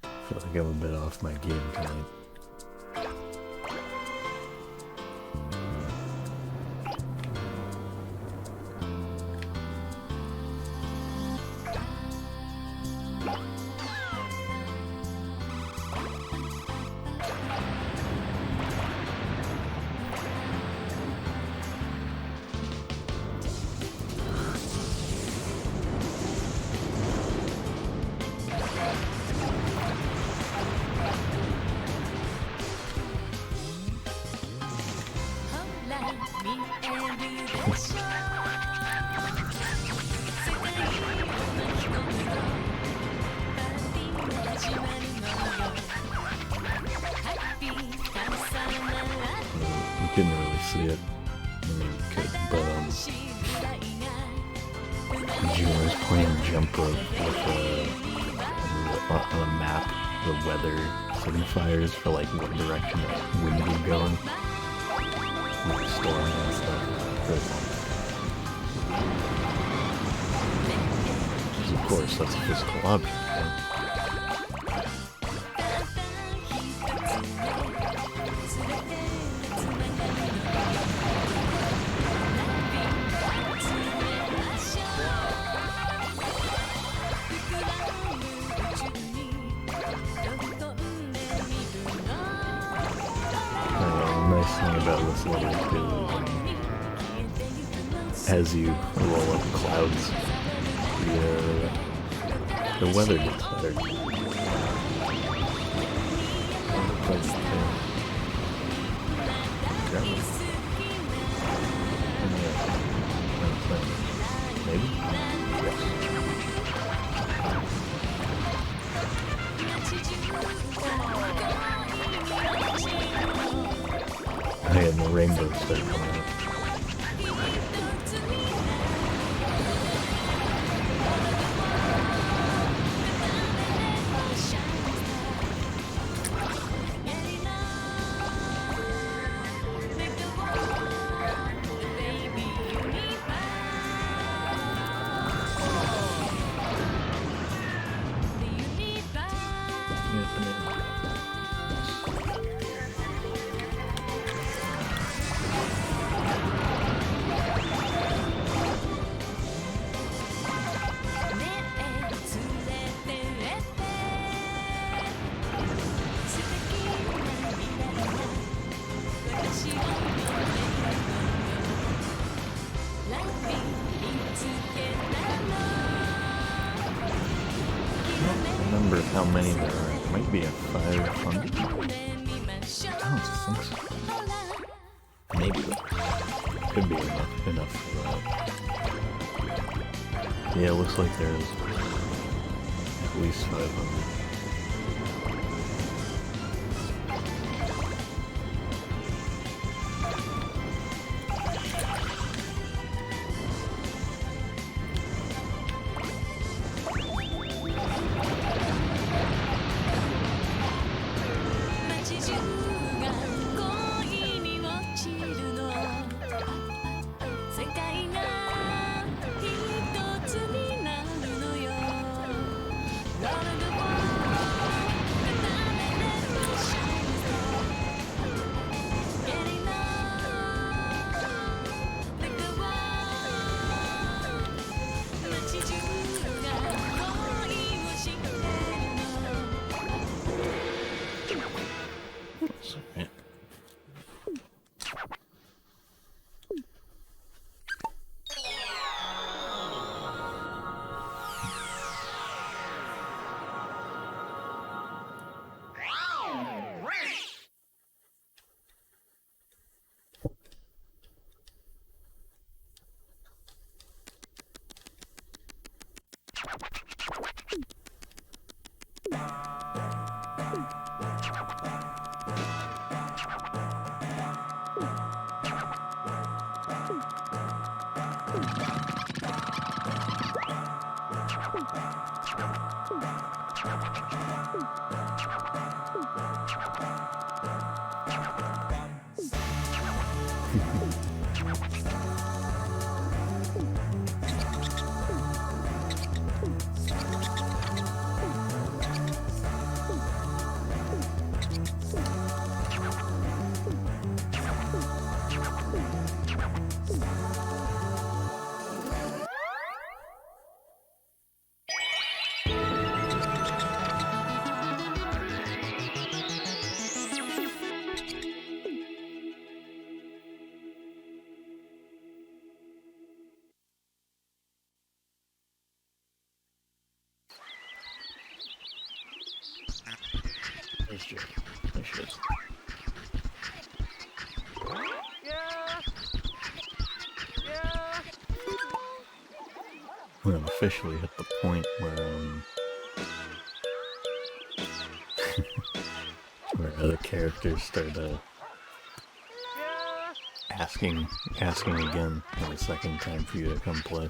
I feel like I'm a bit off my game tonight. couldn't really see it. I mean, you could, but June was playing jump rope with on a map, the weather signifiers for like what direction the wind was going, with storm and stuff. Because of course that's a physical object. Right? Nice thing about this level too is as you roll up clouds, the weather gets better. Maybe? Yes. And the rainbows start coming out. Remember how many there are. It might be a 500. I don't think so. Maybe. Could be enough for that. Yeah, it looks like there's at least 500. Nice job. Nice shit. We have officially hit the point where where other characters start asking again for the second time for you to come play.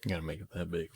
You gotta make it that big.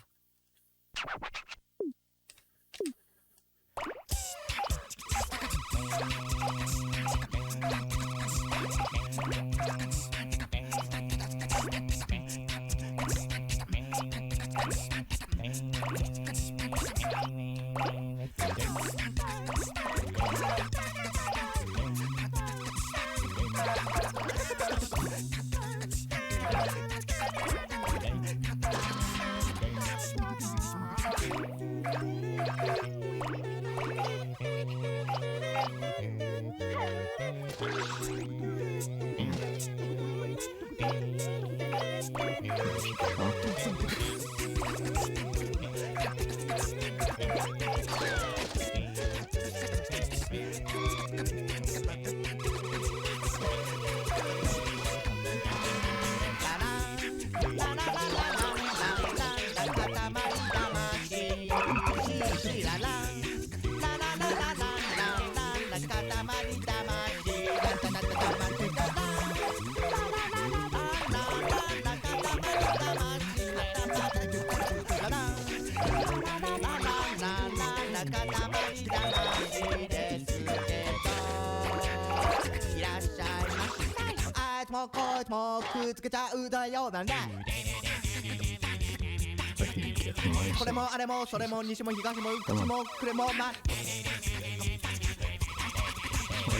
これもあれもそれも西も東も口もくれもま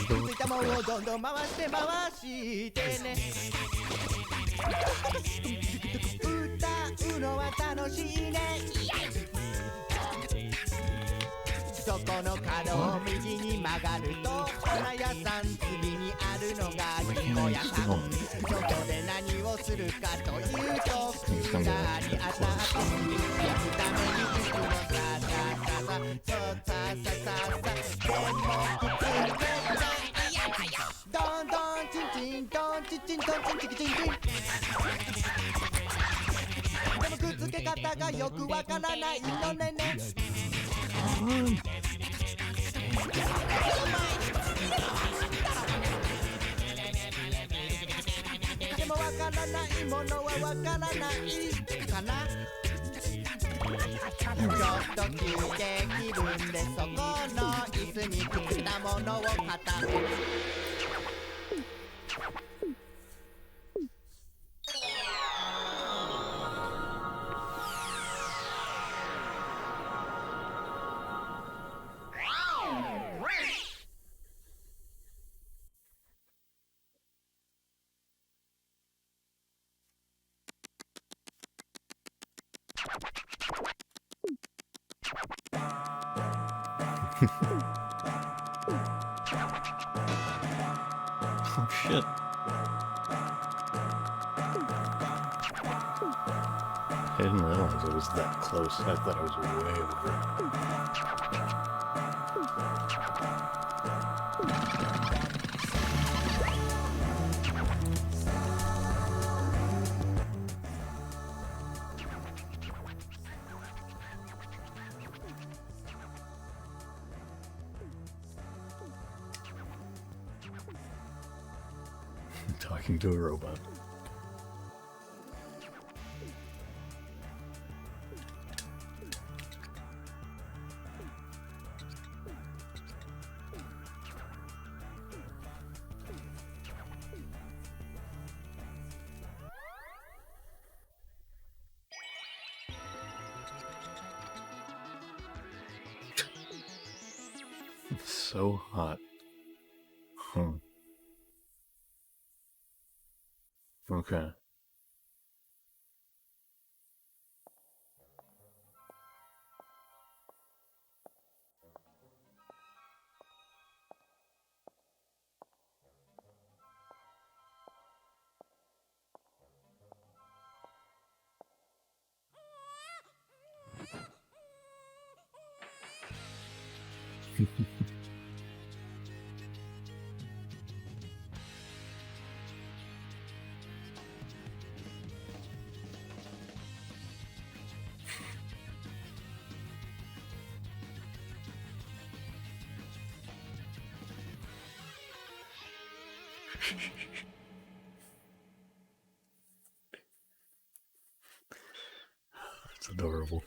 ついたもんをどんどん回してね歌うのは楽しいねそこの角を右に曲がると花屋さん次にあるのが紐屋さんそこで何をするかというとクーラーに当たって焼くために服のささささでもくっついてドンドンチンチンドンチンチンドンチンチキチンチンでもくっつけ方がよくわからないのねねでもわからないものはわからないかなちょっと休憩気分でそこの椅子に作ったものを片付けOh shit. I didn't realize it was that close. I thought I was way over. Talking to a robot. It's so hot. Huh. Okay. It's adorable.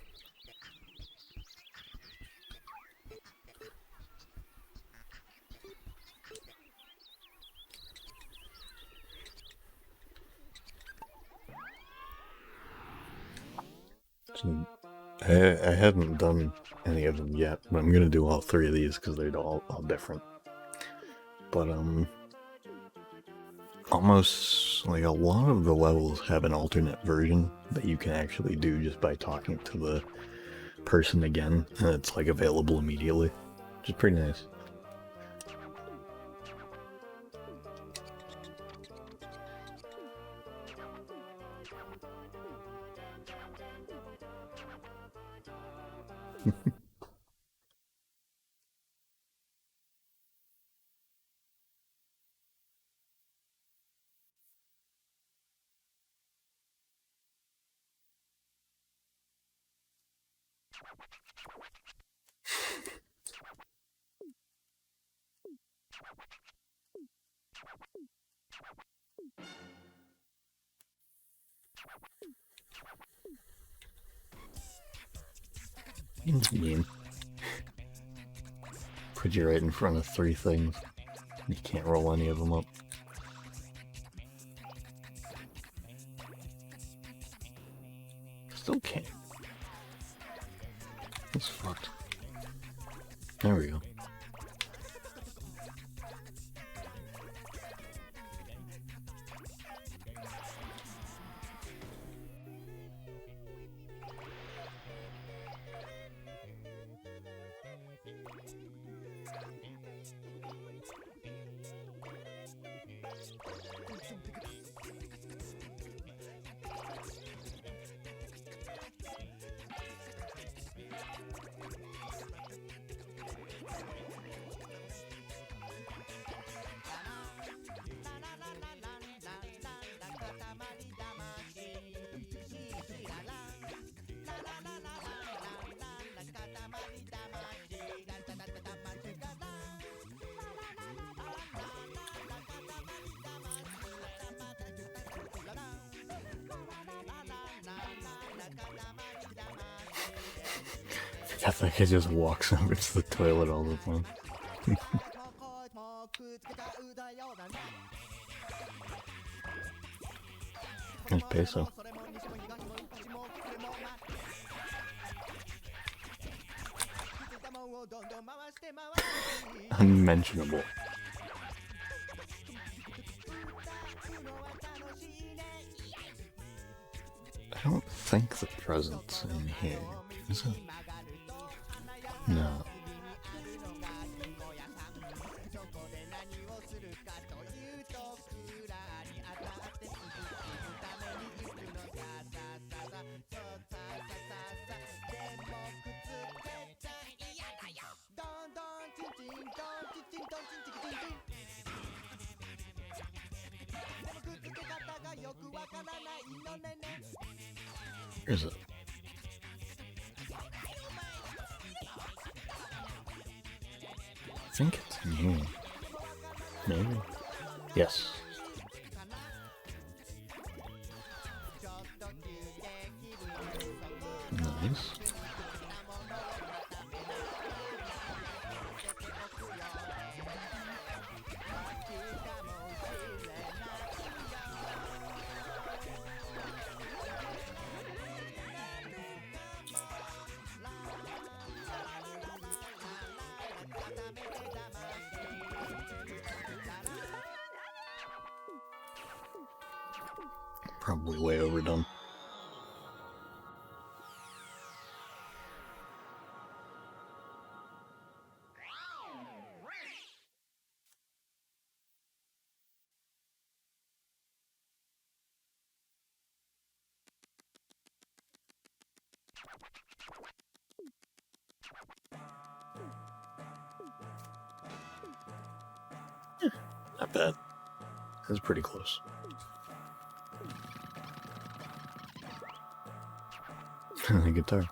So, I haven't done any of them yet, but I'm gonna do all three of these because they're all different. But almost like a lot of the levels have an alternate version that you can actually do just by talking to the person again, and it's like available immediately, which is pretty nice. It's mean. Put you right in front of three things. You can't roll any of them up. Still can't. That's fucked. There we go. I think it just walks over to the toilet all the time. There's peso. Unmentionable. I don't think the present's in here, is it? No. Is it? I think it's in here. Maybe. Yes. Nice. Probably way overdone. Not bad. That's pretty close. Guitar.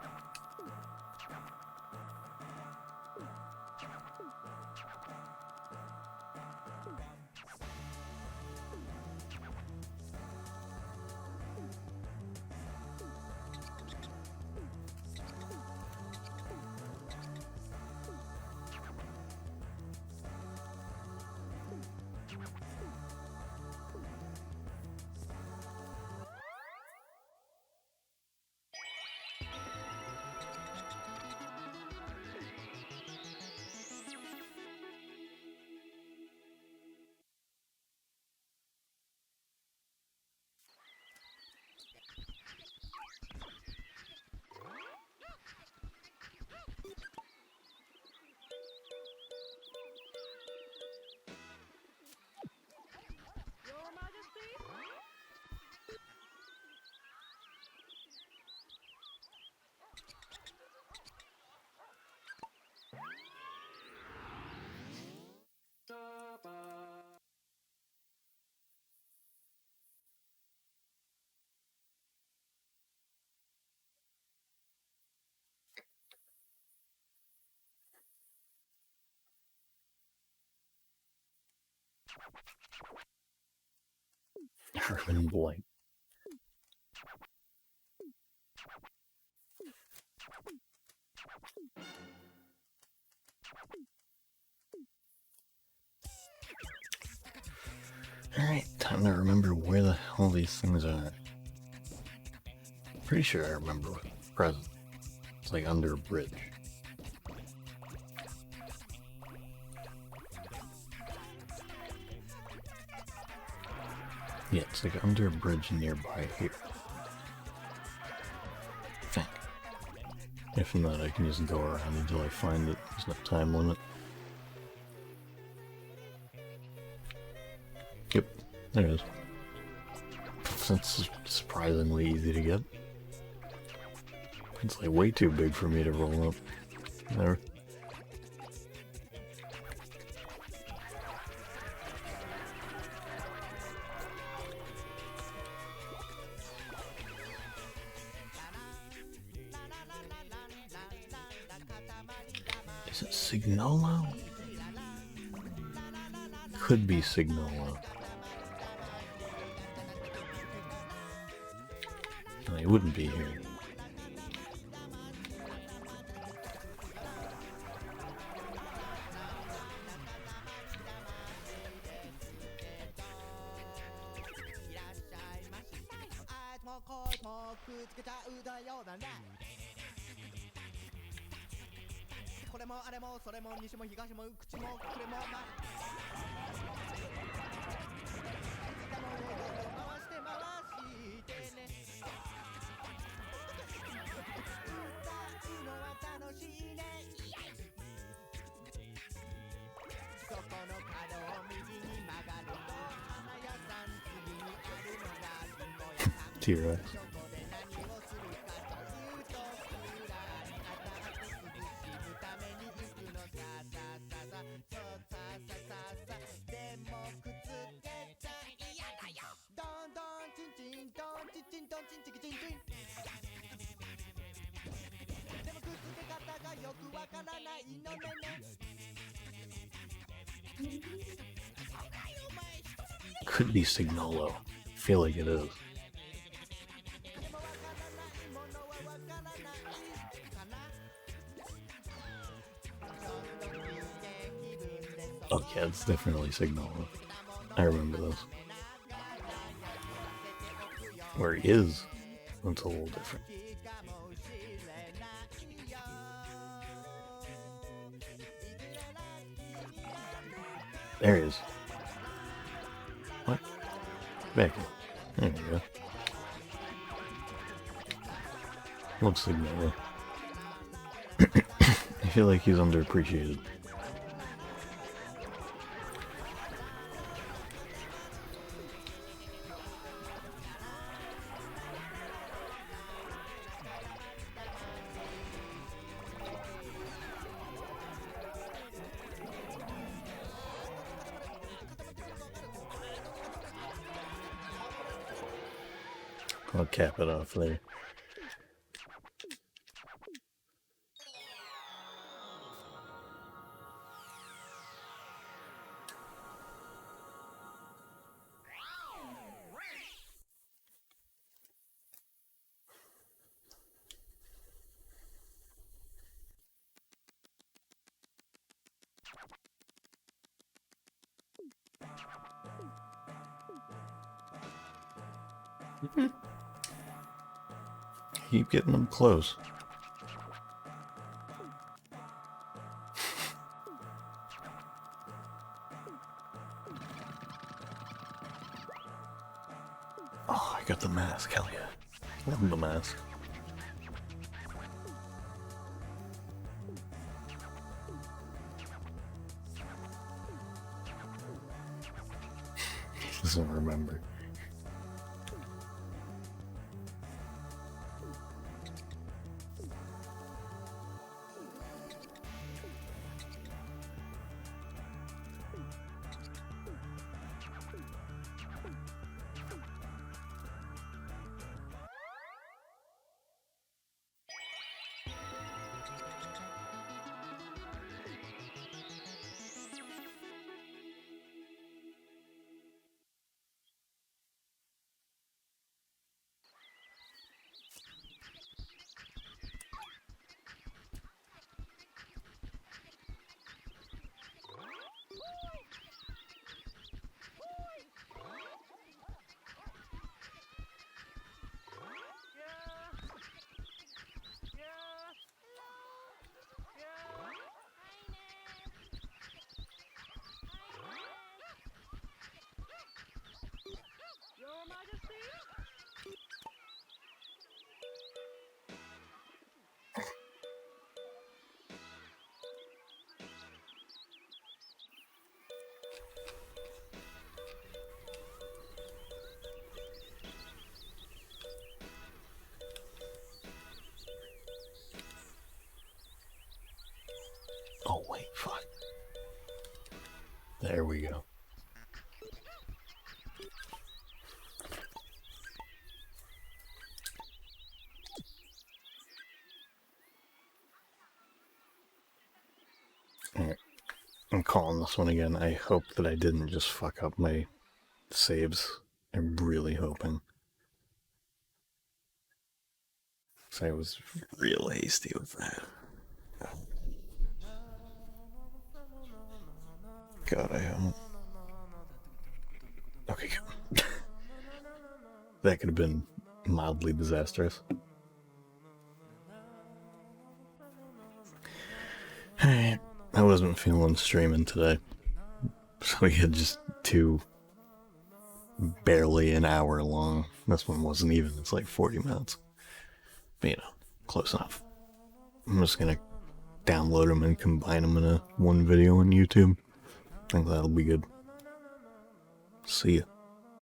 Your Majesty? Urban Blight. Alright, time to remember where the hell these things are. Pretty sure I remember what present. It's like under a bridge. Yeah, it's like under a bridge nearby here. I think. If not, I can just go around until I find it. There's no time limit. Yep, there it is. That's surprisingly easy to get. It's like way too big for me to roll up. There. Is it Signolo? Could be Signolo. No, he wouldn't be here. T-Rex. Could be Signolo. I feel like it is. Oh yeah, it's definitely Signal. I remember those. Where he is, it's a little different. There he is. What? Back here. There you go. Love Signal. I feel like he's underappreciated. I'll cap it off there. Keep getting them close. Oh, I got the mask. Hell yeah. Love the mask. He doesn't remember. Your Majesty? Oh wait, fuck. There we go. Alright. I'm calling this one again. I hope that I didn't just fuck up my saves. I'm really hoping. So I was real hasty with that. God, I haven't. Okay, good. That could have been mildly disastrous. Alright, I wasn't feeling streaming today. So we had just two barely an hour long. This one wasn't even, it's like 40 minutes. But you know, close enough. I'm just gonna download them and combine them in one video on YouTube. I think that'll be good. See ya.